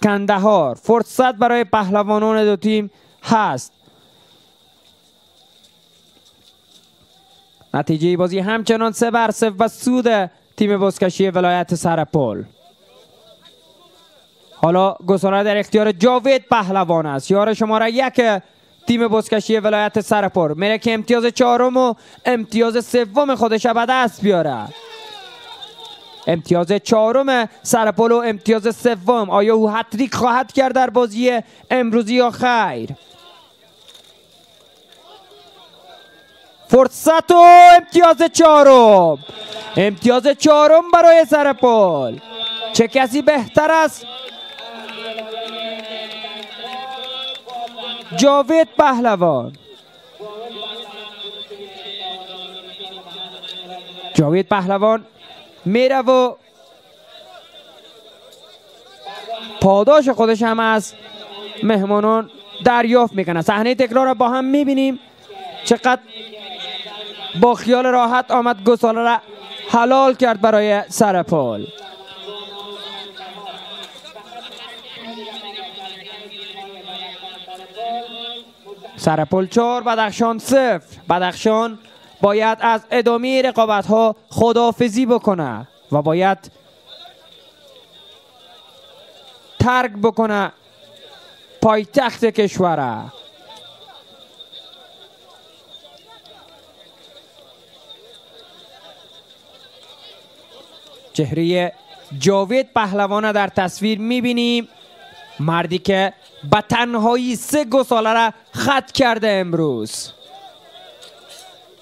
کندهار. فرصت برای پهلوانان دو تیم هست. نتیجه بازی همچنان 3-0 به سود تیم بزکشی ولایت سرپل. حالا گساله در اختیار جاوید پهلوان است. یار شماره 1 تیم بزکشی ولایت سرپل میره که امتیاز 4 و امتیاز 3 خودش به دست بیاره. امتیاز 4 سرپل و امتیاز 3. آیا او هتریک خواهد کرد در بازی امروزی یا خیر؟ فرصت و امتیاز 4. امتیاز 4 برای سرپل. چه کسی بهتر است؟ جاوید پهلوان. جاوید پهلوان میره و پاداش خودش هم از مهمانان دریافت میکنه. صحنه تکرار را با هم میبینیم. چقدر با خیال راحت آمد گساله را حلال کرد برای سرپل. سرپل 4 بدخشان 0. بدخشان باید از ادامه رقابت ها خداحافظی بکنه و باید ترک بکنه پایتخت کشوره. چهره جاوید پهلوان در تصویر میبینیم، مردی که به تنهایی 3 گساله را خط کرده. امروز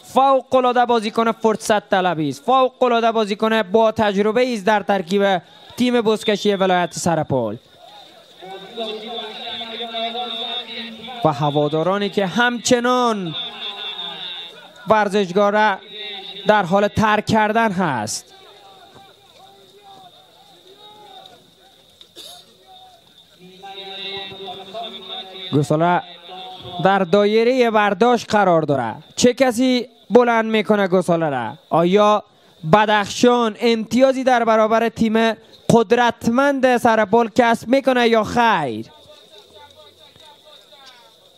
فوق العاده بازیکن فرصت طلبی است، فوق العاده بازیکن با تجربه است در ترکیب تیم بزکشی ولایت سرپل و هوادارانی که همچنان ورزشگاه را در حال ترک کردن هست. گساله در دایره برداشت قرار داره. چه کسی بلند میکنه گساله را؟ آیا بدخشان امتیازی در برابر تیم قدرتمند سرپل کسب میکنه یا خیر؟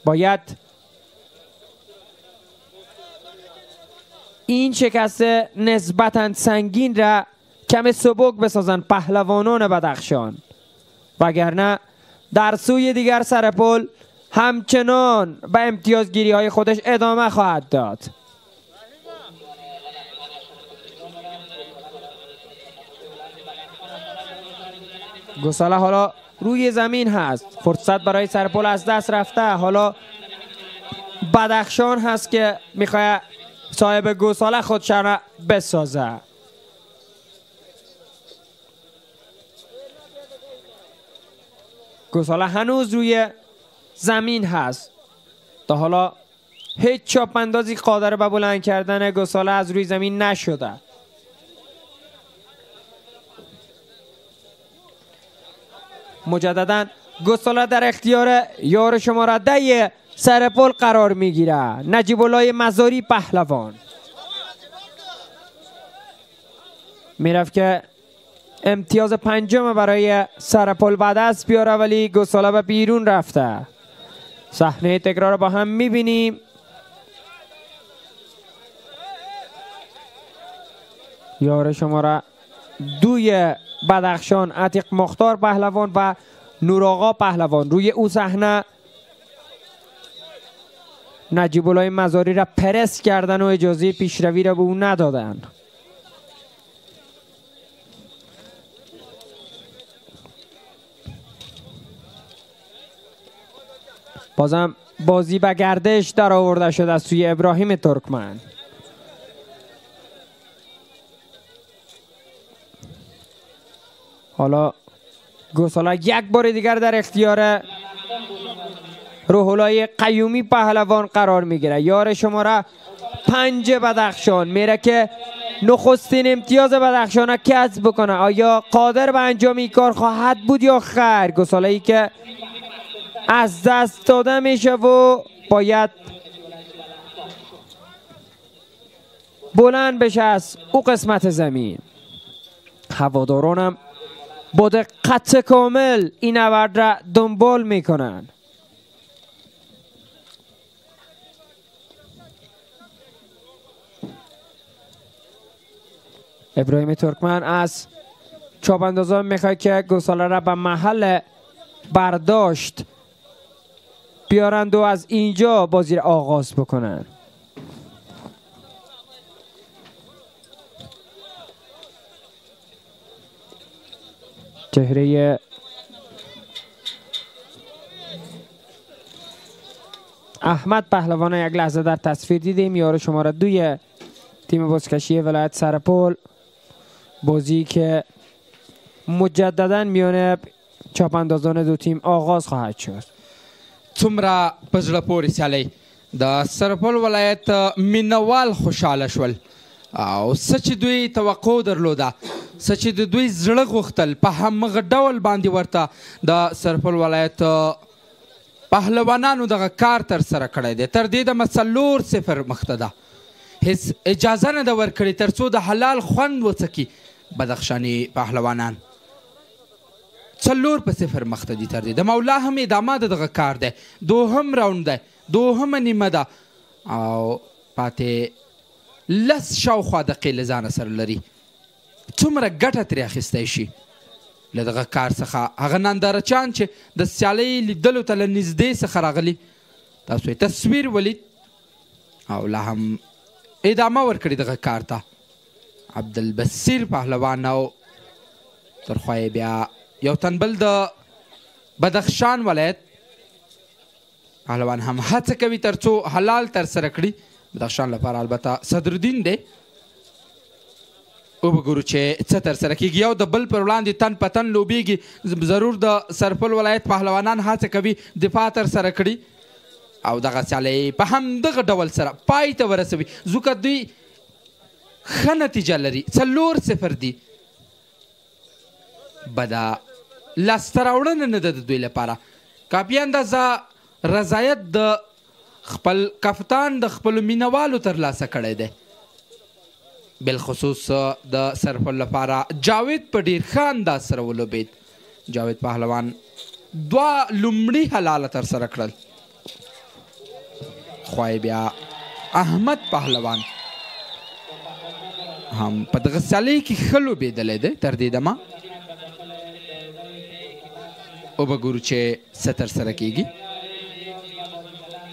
باید این شکست نسبتاً سنگین را کم سبک بسازن پهلوانان بدخشان، وگرنه در سوی دیگر سرپل همچنان به امتیازگیری های خودش ادامه خواهد داد. گساله حالا روی زمین هست، فرصت برای سرپل از دست رفته. حالا بدخشان هست که میخواد صاحب گساله خودش را بسازه. گساله هنوز روی زمین هست. تا حالا هیچ چاپ اندازی قادر به بلند کردن گساله از روی زمین نشده. مجددا گساله در اختیار یار شماره 10 سرپل قرار میگیره، نجیب الله مزاری پهلوان. میرفت که امتیاز 5 برای سرپل بعد از بیاره، ولی گساله به بیرون رفته. صحنه تکرار با هم میبینیم. یار شماره 2 بدخشان عتیق مختار پهلوان و نوراغا پهلوان روی او صحنه نجیب الله مزاری را پرس کردن و اجازه پیشروی را به او ندادن. بازم بازی به گردش در آورده شده از سوی ابراهیم ترکمن. حالا گساله یک بار دیگر در اختیار روح‌الله قیومی پهلوان قرار میگیره. یار شماره 5 بدخشان میره که نخستین امتیاز بدخشان را کسب بکنه. آیا قادر به انجام این کار خواهد بود یا خیر؟ گساله ای که از دست داده میشه و باید بلند بشه از او قسمت زمین. هوادارانم با دقت کامل این نبرد را دنبال میکنن. ابراهیم ترکمن از چاپ اندازان میخواد که گساله را به محل برداشت بیارند و از اینجا بازی را آغاز بکنن. چهره احمد پهلوان یک لحظه در تصویر دیدیم. یار شماره 2 تیم بزکشی ولایت سرپل. بازی که مجددا میان چاپ اندازان دو تیم آغاز خواهد شد. څومره په زړه پورې سیالۍ د سرپل ولایت مینوال خوشحاله شول او څه چې دوی توقع درلوده، څه چې د دوی زړه غوښتل، په همغه ډول باندې ورته د سرپل ولایت پهلوانانو دغه کار ترسره کړی دی. تر دې دمه 4-0 مخته ده. هیڅ اجازه نه ده ورکړې تر څو د حلال خوند وڅکي بدخشاني پهلوانان. 4-0 مخته دي. تر دې د مولا هم ادامه د دغه کار دی. دوهم راوند دی، دوهمه نیمه ده او پاتې 10 شاوخوا دقیقې له ځانه سره لري. څومره ګټه ترې اخیستی شي له دغه کار څخه. هغه نندارچیان چې د سیالۍ لیدلو ته له نږدې څخه راغلي، تاسو یې تصویر ولید او لا هم ادامه ورکړې دغه کار ته. عبدالبصیر پهلوان او تر خوا یې بیا یو تن بل د بدخشان ولایت پهلوان هم هڅه کوي تر څو حلال ترسره کړي. بدخشان لپاره البته صدرالدین دی. وبګورو چې څه ترسره کېږي. یو د بل پر وړاندې تن په تن لوبېږي. ضرور د سرپل ولایت پهلوانان هڅه کوي دفاع ترسره کړي او دغه سیالۍ په همدغه ډول سره پای ته ورسوي. ځکه دوی ښه نتیجه لري، 4-0 دي. بده لاسته راوړنه نه ده د دوی لپاره. کافي اندازه رضایت د خپل کپتان د خپلو مینوالو ترلاسه کړی دی. بالخصوص د سرپل لپاره جاوید په ډېر ښه انداز سره ولوبېد. جاوید پهلوان 2 لومړي حلاله ترسره کړل. خوا یې بیا احمد پهلوان هم په دغه سیالۍ کې ښه لوبېدلی دی تر دې دمه. وبګورو چې څه ترسره کېږي.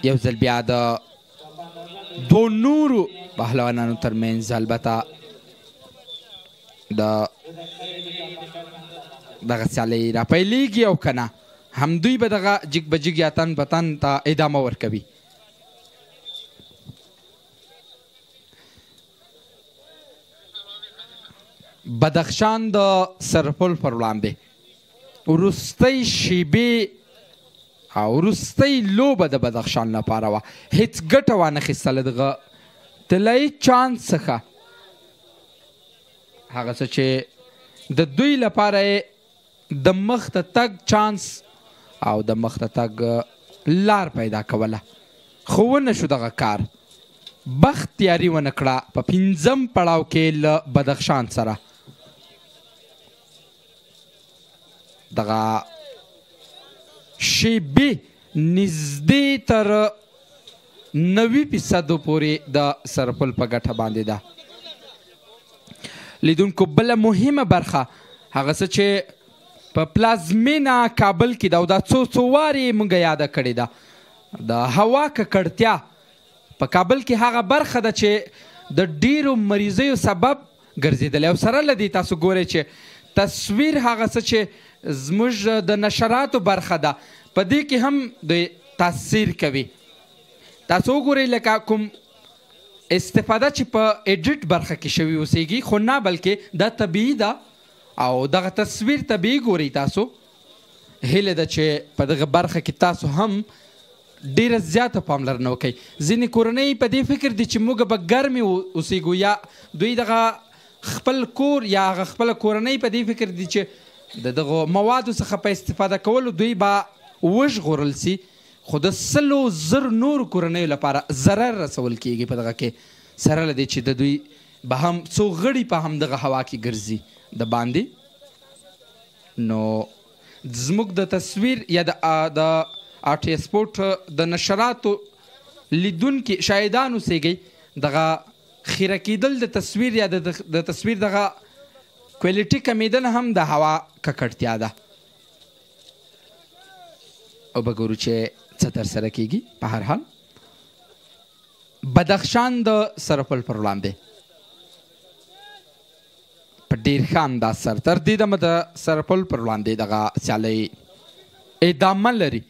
یو ځل بیا د 2 نورو پهلوانانو ترمنځ البته دغه سیالۍ راپیلېږي او که نه همدوی به دغه جګ به جګ یا تن په تن ته ادامه ورکوي. بدخشان د سرپل پر وړاندې وروستۍ شیبې او وروستۍ لوبه د بدخشان لپاره وه. هیڅ ګټه وانخیستله دغه طلایي چانس څخه. هغه څه چې د دوی لپاره یې د مخ ته تګ چانس او د مخ ته تګ لار پیدا کوله، خو ونه شو دغه کار. بخت تیاري ونه کړه په 5م پړاو کې له بدخشان سره. دغه شیبې نږدې تر 90% پورې د سرپل په ګټه باندې ده. لیدونکو بله مهمه برخه هغه څه چې په پلازمینه کابل کې ده او دا څو وارې موږ یاده کړې ده، د هوا ککړتیا په کابل کې هغه برخه ده چې د ډیرو مریضیو سبب ګرځېدلی. او سره له دې تاسو ګورئ چې تصویر هغه څه چې زموږ د نشراتو برخه ده په دې کې هم دوی تاثیر کوي. تاسو وګورئ لکه کوم استفاده چې په ایډیټ برخه کې شوي اوسیږي، خو نه بلکې دا طبیعي ده او دغه تصویر طبیعي ګورئ. تاسو هیله ده چې په دغه برخه کې تاسو هم ډیره زیاته پاملرنه وکړئ. ځینې کورنۍ په دې فکر دي چې موږ به ګرمې اوسیږو یا دوی دغه خپل کور یا هغه خپله کورنۍ په دې فکر دي چې د دغو موادو څخه په استفاده کولو دوی به وژغورل سي، خو د 100,000 نورو کورنیو لپاره ضرر رسول کیږي په دغه کې. سره له دې چې د دوی به هم څو غړي په همدغه هوا کې ګرځي د باندې. نو زموږ د تصویر یا د آرټي سپورټ د نشراتو لیدونکي شاهدان اوسیږئ، دغه خیره کېدل د تصویر یا د تصویر دغه کوالټي کمیدل هم د هوا ککړتیا ده. او بګورو چې څه ترسره کېږي. په هر حال بدخشان د سرپل پر وړاندې په ډېر ښه انداز سره تر دې دمه د سرپل پر وړاندې دغه سیالۍ ادامه لري.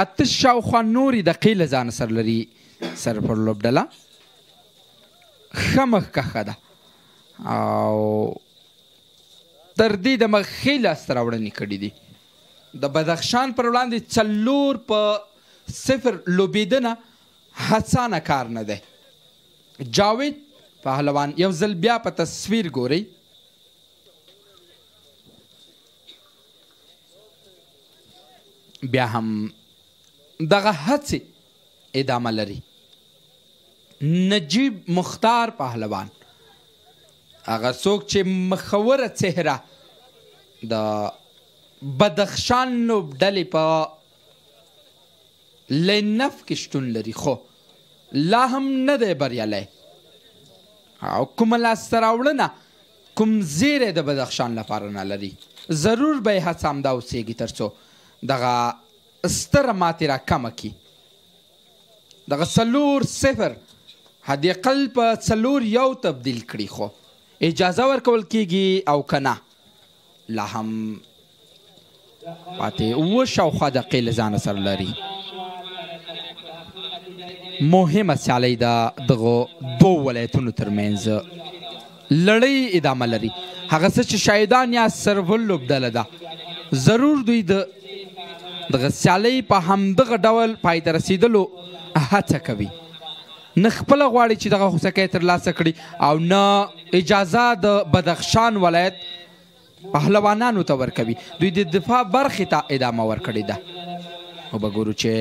8 شاوخوا نورې دقیقې له ځانه سره لري سرپل لوبډله. ښه مخکښه ده او تر دې دمه ښې لاسته راوړنې کړي دي. د بدخشان پر وړاندې 4-0 لوبېدنه هڅانه کار نه دی. جاوید پهلوان یو ځل بیا په تصویر ګورئ. بیا هم دغه هڅې ادامه لري. نجیب مختار پهلوان هغه څوک چې مخوره څهره د بدخشان لوبډلې په لاین اپ کې شتون لري، خو لا هم نه دی بریالی او کومه لاسته راوړنه کوم زیری د بدخشان لپاره نه لري ضرور به یې هڅه همدا اوسیږي تر څو دغه ستره ماتې را کمه کړي دغه 4-0 حداقل په 4-1 تبدیل کړي خو اجازه ورکول کیږي او که نه لا هم پاتې 7 شاوخوا دقیقې له ځانه سره لري مهمه سیالۍ د دغو دوو ولایتونو ترمنځ لړۍ ادامه لري هغه څه چې شاهدان یا سرول لوبډله ده ضرور دوی دغه سیالۍ په همدغه ډول پای ته رسېدلو هڅه کوي نه خپله غواړي چې دغه خوسکی ترلاسه کړي او نه اجازه د بدخشان ولایت پهلوانانو ته ورکوي دوی د دفاع برخې ته ادامه ورکړې ده او به ګورو چې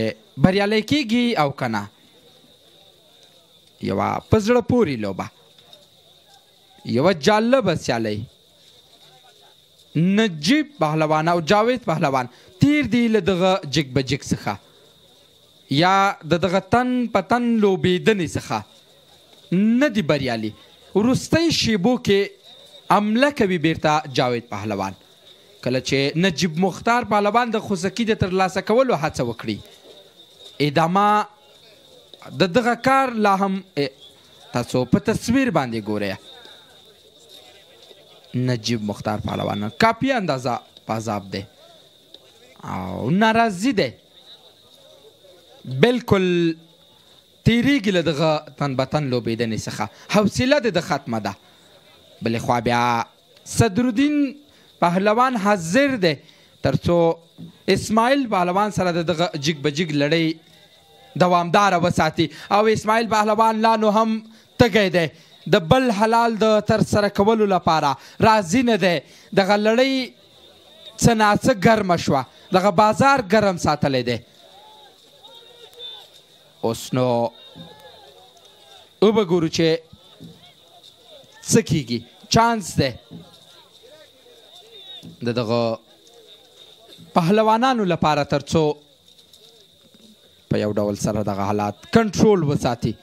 بریالی کیږي او که نه یوه په زړه پورې لوبه یوه جالبه سیالۍ نجیب پهلوان او جاوید پهلوان تیر دی له دغه جګ بجګ څخه یا د دغه تن په تن لوبېدنې څخه نه دی بریالي وروستۍ شیبو کې حمله کوي بیرته جاوید پهلوان کله چې نجیب مختار پهلوان د خوسکي د ترلاسه کولو هڅه وکړي ادامه د دغه کار لا هم تاسو په تصویر باندې ګورئ نجیب مختار پهلوان کافي اندازه په عذاب دی او ناراضي دی بلکل تیریږي له دغه تن به تن لوبېدنې څخه حوصله د ختمه ده بلې خوا بیا صدرالدین پهلوان حاضر دی تر څو اسماعیل پهلوان سره د دغه جګ بجګ لړۍ دوامداره وساتي او اسماعیل پهلوان لا نو هم تږی دی د بل حلال د ترسره کولو لپاره راضي نه دی دغه لړۍ څه ناڅه ګرمه شوه دغه بازار ګرم ساتلی دی اوس نو وبه ګورو چې څه کیږي چانس دی د دغه پهلوانانو لپاره تر څو په یو ډول سره دغه حالات کنټرول وساتي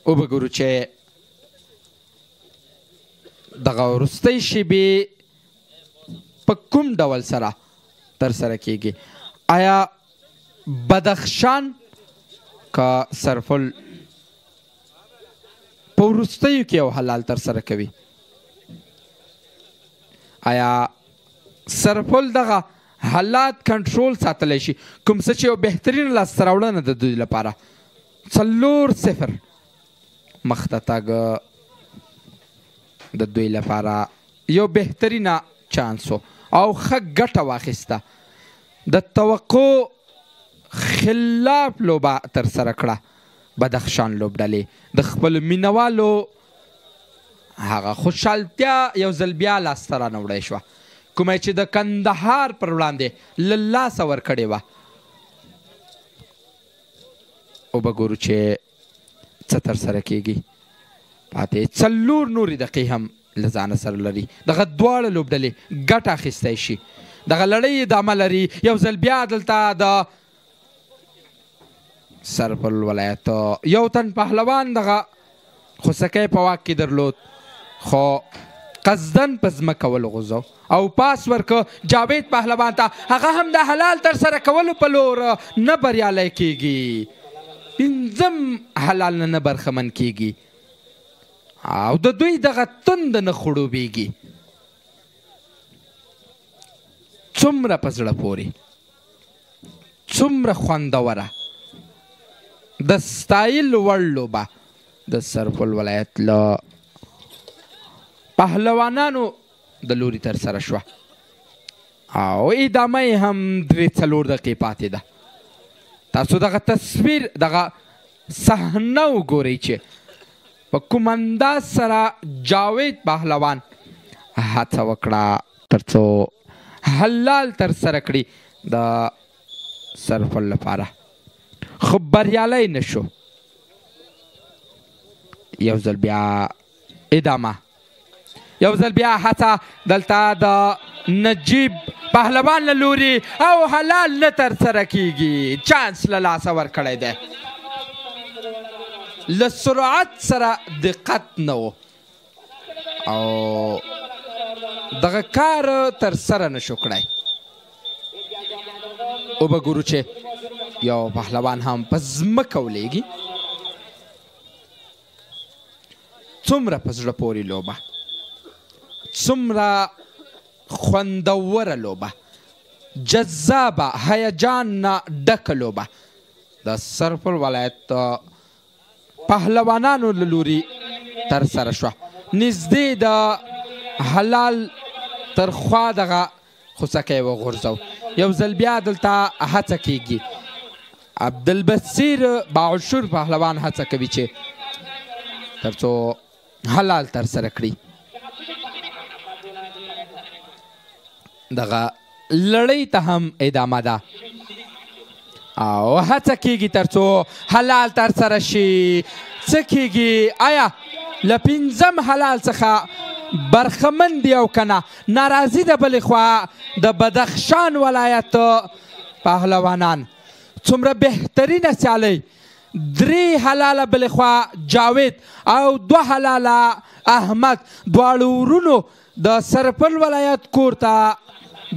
وبه ګورو چې دغه وروستۍ شیبې په کوم ډول سره ترسره کیږي آیا بدخشان که سرپل په وروستیو کې یو حلال ترسره کوي آیا سرپل دغه حالات کنټرول ساتلی شي کوم څه چې یو بهترین لاسته راوړنه د دوی لپاره 4-0 مخته تګ د دوی لپاره یو بهترینه چانس و او ښه ګټه واخیسته د توقع خلاف لوبه ترسره کړه بدخشان لوبډلې د خپلو مینوالو هغه خوشحالتیا یو ځل بیا لاسته رانوړی شوه کومه چې د کندهار پر وړاندې له لاسه ورکړې وه وبه ګورو چې څه ترسره کیږي پاتې 4 نورې دقیقې هم له ځانه سره لري دغه دواړه لوبډلې ګټه اخیستی شي دغه لړۍ ادامه لري یو ځل بیا دلته د سرپل ولایت یو تن پهلوان دغه خوسکی په واک کې درلود خو قصدن په ځمکه ولغځو او پاس ورکه جاوید پهلوان ته هغه هم د حلال ترسره کولو په لور نه بریالی کیږي 5 حلال نه برخمن کیږي او د دوی دغه تند نه خړوبېږي څومره په زړه پورې څومره خوندوره د ستایل وړ لوبه د سرپل ولایت له پهلوانانو د لوري ترسره شوه او ادامه یې هم 3-4 دقیقې پاتې ده تاسو دغه تصویر دغه صحنه وګورئ چې په کوم انداز سره جاوید پهلوان هڅه وکړه تر څو حلال ترسره کړي د سرپل لپاره خو بریالی نشو یو ځل بیا ادامه یو ځل بیا هڅه دلته د نجیب پهلوان له لوري او حلال نه ترسره کیږي چانس له لاسه ورکړی دی له سرعت سره دقت نه و او دغه کار ترسره نشو کړی. وبه ګورو چې یو پهلوان هم په ځمکه ولیږي. څومره په زړه پورې لوبه، څومره خوندوره لوبه، جذابه، هیجان نه ډکه لوبه د سرپل ولایت پهلوانانو له لوري ترسره شوه. نږدې د حلال تر خوا دغه خوسکی وغورځو. یو ځل بیا دلته هڅه کیږي. عبدالبصیر باعشور پهلوان هڅه کوي چې تر څو حلال ترسره کړي. دغه لړۍ ته هم ادامه ده او هڅه کیږي تر څو حلال ترسره شي. څه کیږي؟ آیا له پنځم حلال څخه برخمن دي او که نه؟ ناراضي د بلې خوا د بدخشان ولایت پهلوانان. څومره بهترینه سیالۍ، 3 حلاله بلې خوا جاوید او 2 حلاله احمد، دواړو ورونو د سرپل ولایت کور ته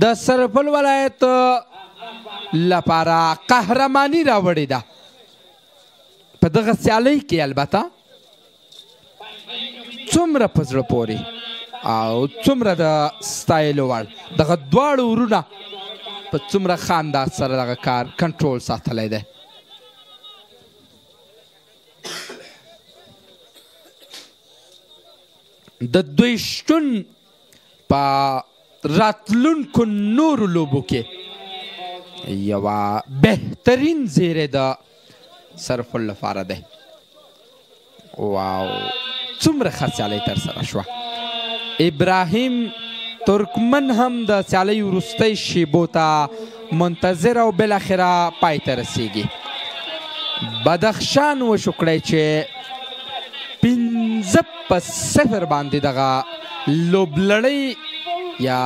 د سرپل ولایت لپاره قهرماني راوړې ده. په دغه سیالۍ کې البته څومره په زړه پورې او څومره د ستایلو وړ دغه دواړو ورونه په څومره ښه انداز سره دغه کار کنټرول ساتلی دی. د دوی شتون په راتلونکو نورو لوبو کې یوه بهترین زیری د سرپل لپاره دی. واو، څومره ښه سیالۍ ترسره شوه. ابراهیم ترکمن هم د سیالۍ وروستۍ شیبو ته منتظر او بالاخره پای ته رسیږي. بدخشان وشو کړی چې 5-0 باندې دغه لوبلړۍ یا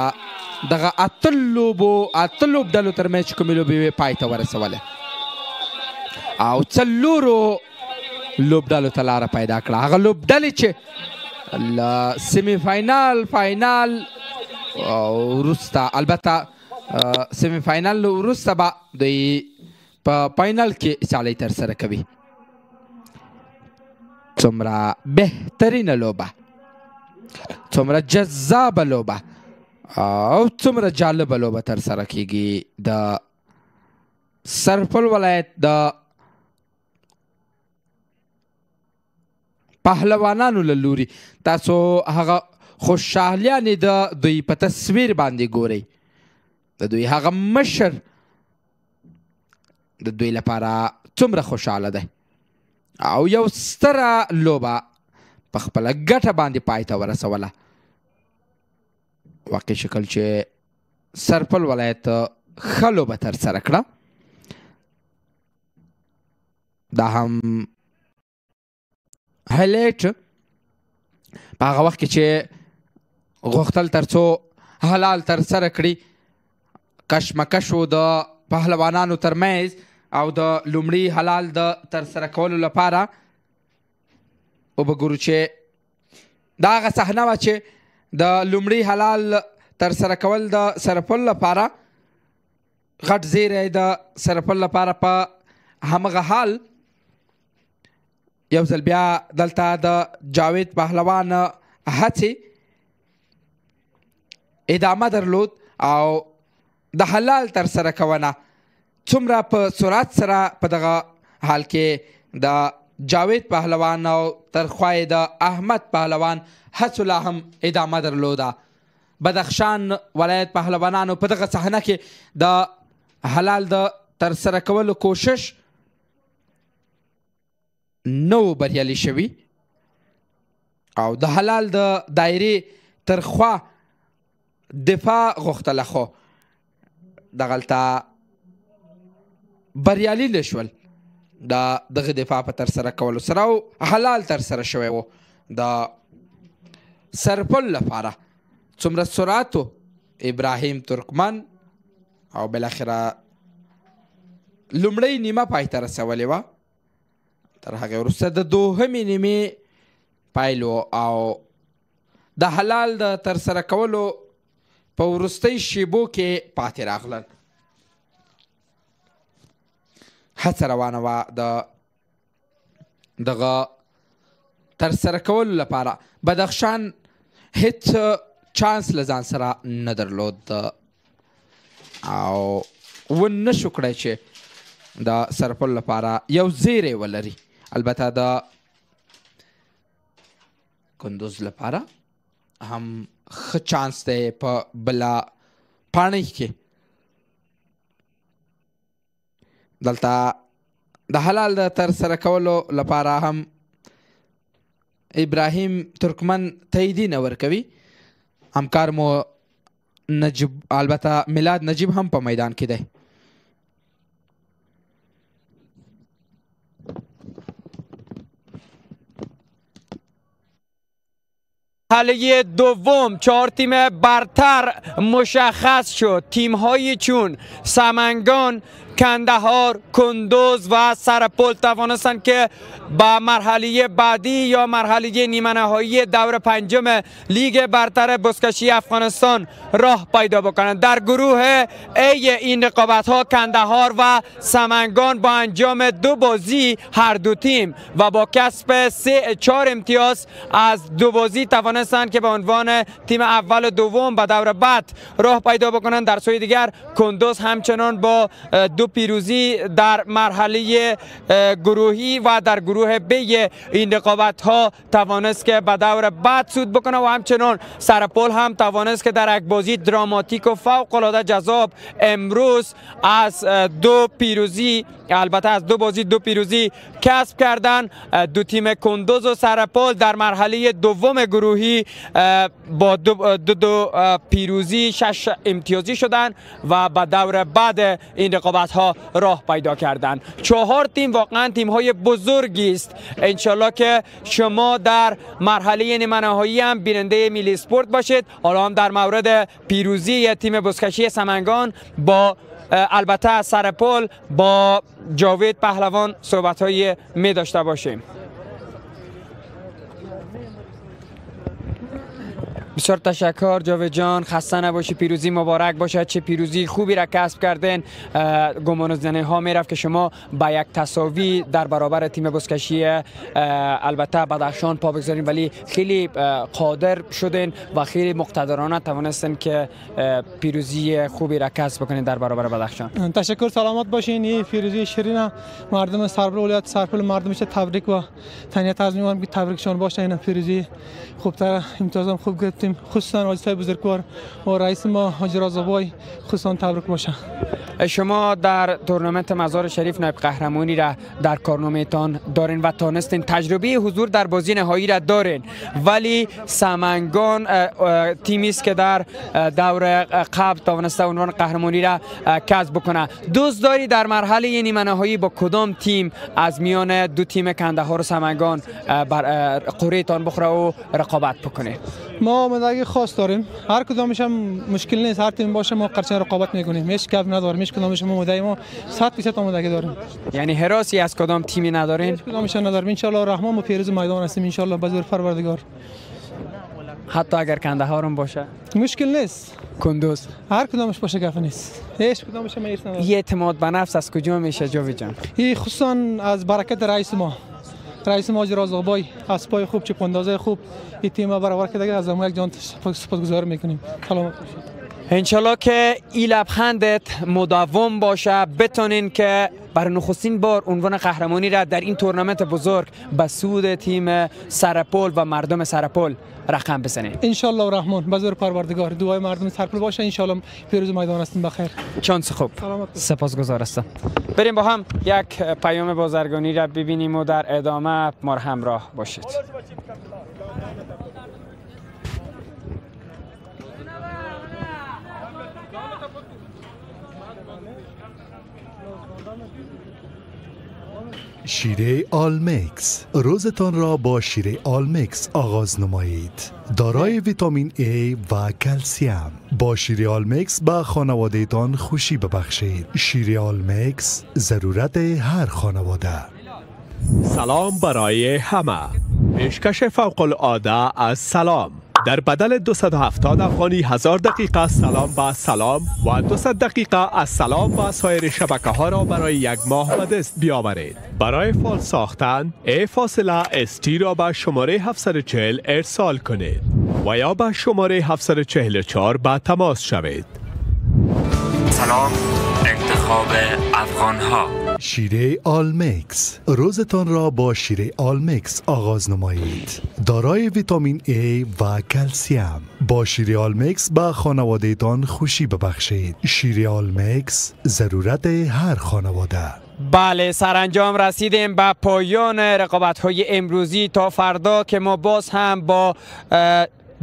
دغه 8 لوبډلو ترمنځ چې کومې لوبې وې پای ته ورسولې او 4 لوبډلو ته لاره پیدا کړه. هغه لوبډلې چې له سیمی فاینال، فاینال وروسته، البته سیمی فاینال وروسته به دوی په فاینال کې سیالۍ ترسره کوي. څومره بهترینه لوبه، څومره جذابه لوبه او څومره جالبه لوبه ترسره کیږي د سرپل ولایت د پهلوانانو له لوري. تاسو هغه خوشحالیانې د دوی په تصویر باندې ګورئ. د دوی هغه مشر د دوی لپاره څومره خوشحاله دی او یو ستره لوبه په خپله ګټه باندې پای ته ورسوله. واقع شکل چې سرپل ولایت ښه لوبه ترسره کړه. دا هم هایلایټ په هغه وخت کې چې غوښتل تر څو حلال ترسره کړي. کشمکش و د پهلوانانو ترمنځ او د لومړي حلال د ترسره کولو لپاره. وبه ګورو چې دا هغه صحنه وه چې د لومړي حلال ترسره کول د سرپل لپاره غټ زیری د سرپل لپاره په همغه حال یو ځل بیا دلته د جاوید پهلوان هڅې ادامه درلود او د حلال ترسره کونه څومره په سرعت سره په دغه حال کې د جاوید پهلوان او تر خوا یې د احمد پهلوان هڅو لا هم ادامه درلوده. بدخشان ولایت پهلوانانو په دغه صحنه کې د حلال د ترسره کولو کوشش نو بریالي شوي او د حلال د دایرې تر خوا دفاع غوښتله خو دغلته بریالي نه شول. دغه دفاع په ترسره کولو سره او حلال ترسره شوی و د سرپل لپاره. څومره سرعت و ابراهیم ترکمن او بالاخره لومړی نیمه پای ته رسولې وه. تر هغې وروسته د دوهمې نیمې پایلو او د حلال د ترسره کولو په وروستۍ شیبو کې پاتې راغلل. هڅه روانه وه د دغه ترسره کولو لپاره. بدخشان هیڅ چانس له ځان سره نه درلود او ونه شو کړی چې د سرپل لپاره یو زیری ولري. البته د کندوز لپاره هم ښه چانس دی په بله پاڼۍ کې. دلته د حلال د ترسره کولو لپاره هم ابراهیم ترکمن تاییدي نه ورکوي. همکار مو نجیب، البته میلاد نجیب هم په میدان کې دی. مرحله دوم 4 تیم برتر مشخص شد. تیم‌هایی چون سمنگان، کندهار، کندوز و سرپل توانستند که با مرحله بعدی یا مرحله نیمه نهایی دور پنجم لیگ برتر بزکشی افغانستان راه پیدا بکنند. در گروه ای این رقابت ها کندهار و سمنگان با انجام 2 بازی هر دو تیم و با کسب 4 امتیاز از 2 بازی توانستند که به عنوان تیم اول و دوم به دور بعد راه پیدا بکنند. در سوی دیگر کندوز همچنان با 2 پیروزی در مرحله گروهی و در گروه بی این رقابت ها توانست که به دور بعد صعود بکنه و همچنان سرپل هم توانست که در یک بازی دراماتیک و فوق العاده جذاب امروز از 2 پیروزی، البته از 2 بازی 2 پیروزی کسب کردن. 2 تیم کندوز و سرپل در مرحله دوم گروهی با 2 پیروزی 6 امتیازی شدن و به دور بعد این رقابت ها راه پیدا کردن. 4 تیم واقعا تیم های بزرگی است. انشالله که شما در مرحله نیمه نهایی هم بیننده میلی اسپورت باشید. حالا هم در مورد پیروزی تیم بزکشی سمنگان با البته سرپل با جاوید پهلوان صحبت های می داشته باشیم. بسیار تشکر جاوید جان، خسته نباشی، پیروزی مبارک باشد. چه پیروزی خوبی را کسب کردین. گمان زنه ها میرفت که شما با یک تساوی در برابر تیم بزکشی البته بدخشان پا بگذارین، ولی خیلی قادر شدین و خیلی مقتدرانه توانستین که پیروزی خوبی را کسب بکنین در برابر بدخشان. تشکر، سلامت باشین. این پیروزی شیرین مردم سرپل ولایت سرپل مردمش تبریک و تهنیت عرض می‌کنم که تبریکشان باشه. این پیروزی خوبتر، امتیازم خوب گرفتیم. خصوصا آجزای بزرگوار و رئیس ما حاجی رازآبای خصوصا تبریک باشه. شما در تورنمنت مزار شریف نایب قهرمانی را در کارنامه‌تان دارین و تانستین تجربه حضور در بازی نهایی را دارین، ولی سمنگان تیمی است که در دور قبل توانسته عنوان قهرمانی را کسب بکنه. دوست داری در مرحله نیمه نهایی با کدام تیم از میان 2 تیم کندهار و سمنگان بر قرعه تان بخوره و رقابت بکنه؟ ما آمادگی خاص داریم، هر کدامش هم مشکل نیست. هر تیم باشه ما قرچن رقابت میکنیم، هیچ گپ نداریم. هیچ کدامش ما آمادگی ما 100% آمادگی داریم. یعنی هراسی از کدام تیمی ندارین؟ هیچ کدامش نداریم. ان شاء الله رحمان ما پیروز میدان هستیم ان شاء الله به زور پروردگار. حتی اگر کندهار هم باشه مشکل نیست. کندوز هر کدامش باشه گپ نیست. هیچ کدامش ما ایرس نداریم. این اعتماد به نفس از کجا میشه جاوید جان؟ این خصوصا از برکت رئیس ما حاجی رازآبای، اسبای خوب، چپ اندازه خوب این تیم برابر کرده. از ما یک جان سپاسگزاری میکنیم. سلامت باشید. انشالله که این لبخندت مداوم باشه، بتونین که برای نخستین بار عنوان قهرمانی را در این تورنمنت بزرگ به سود تیم سرپل و مردم سرپل رقم بزنید. ان شاء الله رحمان به زور پروردگار دعای مردم سرپل باشه. ان شاء الله پیروز میدان هستیم. بخیر. چانس خوب. سپاسگزار هستم. بریم با هم یک پیام بازرگانی را ببینیم و در ادامه ما همراه باشید. شیره آلمکس، روزتان را با شیره آلمکس آغاز نمایید. دارای ویتامین A و کلسیم. با شیره آلمکس به خانواده تان خوشی ببخشید. شیره آلمکس ضرورت هر خانواده. سلام برای همه. پیشکش فوق العاده از سلام. در بدل 270 افغانی 1000 دقیقه سلام با سلام و 200 دقیقه از سلام با سایر شبکه ها را برای یک ماه به دست بیاورید. برای فال ساختن ای فاصله ST را به شماره 740 ارسال کنید و یا به شماره 744 به تماس شوید. سلام، انتخاب افغان ها. شیره آلمکس، روزتان را با شیره آلمکس آغاز نمایید. دارای ویتامین A و کلسیم. با شیره آلمکس به خانواده تان خوشی ببخشید. شیره آلمکس ضرورت هر خانواده. بله، سرانجام رسیدیم به پایان رقابت‌های امروزی. تا فردا که ما باز هم با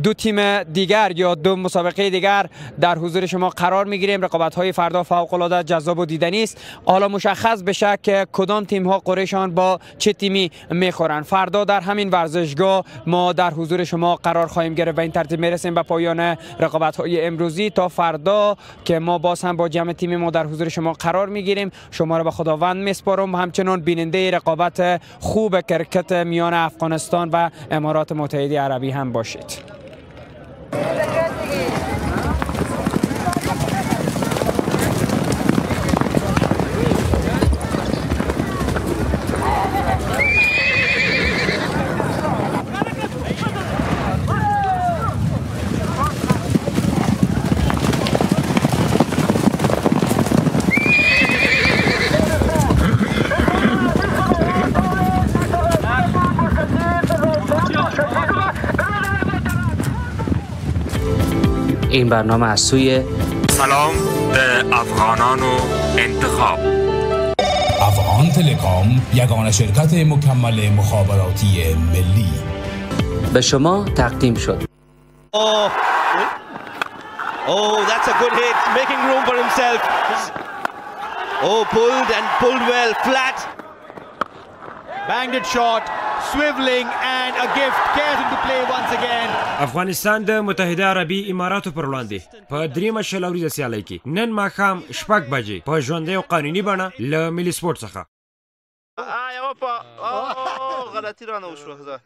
دو تیم دیگر یا دو مسابقه دیگر در حضور شما قرار میگیریم. رقابت‌های فردا فوق‌العاده جذاب و دیدنی است. حالا مشخص بشه که کدام تیم‌ها قرعه‌شان با چه تیمی میخورن. فردا در همین ورزشگاه ما در حضور شما قرار خواهیم گرفت و این ترتیب میرسیم به پایان رقابت‌های امروزی. تا فردا که ما باز هم با جمع تیم ما در حضور شما قرار میگیریم، شما را به خداوند میسپارم. همچنان بیننده رقابت خوب کرکت میان افغانستان و امارات متحده عربی هم باشید. این برنامه از سوی سلام به افغانان و انتخاب. افغان تلکام، یگانه شرکت مکمل مخابراتی ملی، به شما تقدیم شد. That's a good hit, making room for himself. Pulled well, flat. Banged it short, swiveling and a gift gets into play once again. افغانستان د متحده عربي اماراتو پر وړاندې په دریمه شلوريزه سیالۍ کې نن ماښام شپږ بجې په ژوندۍ او قانوني بڼه له ملي سپورټ څخه غلطی رانه وشوه.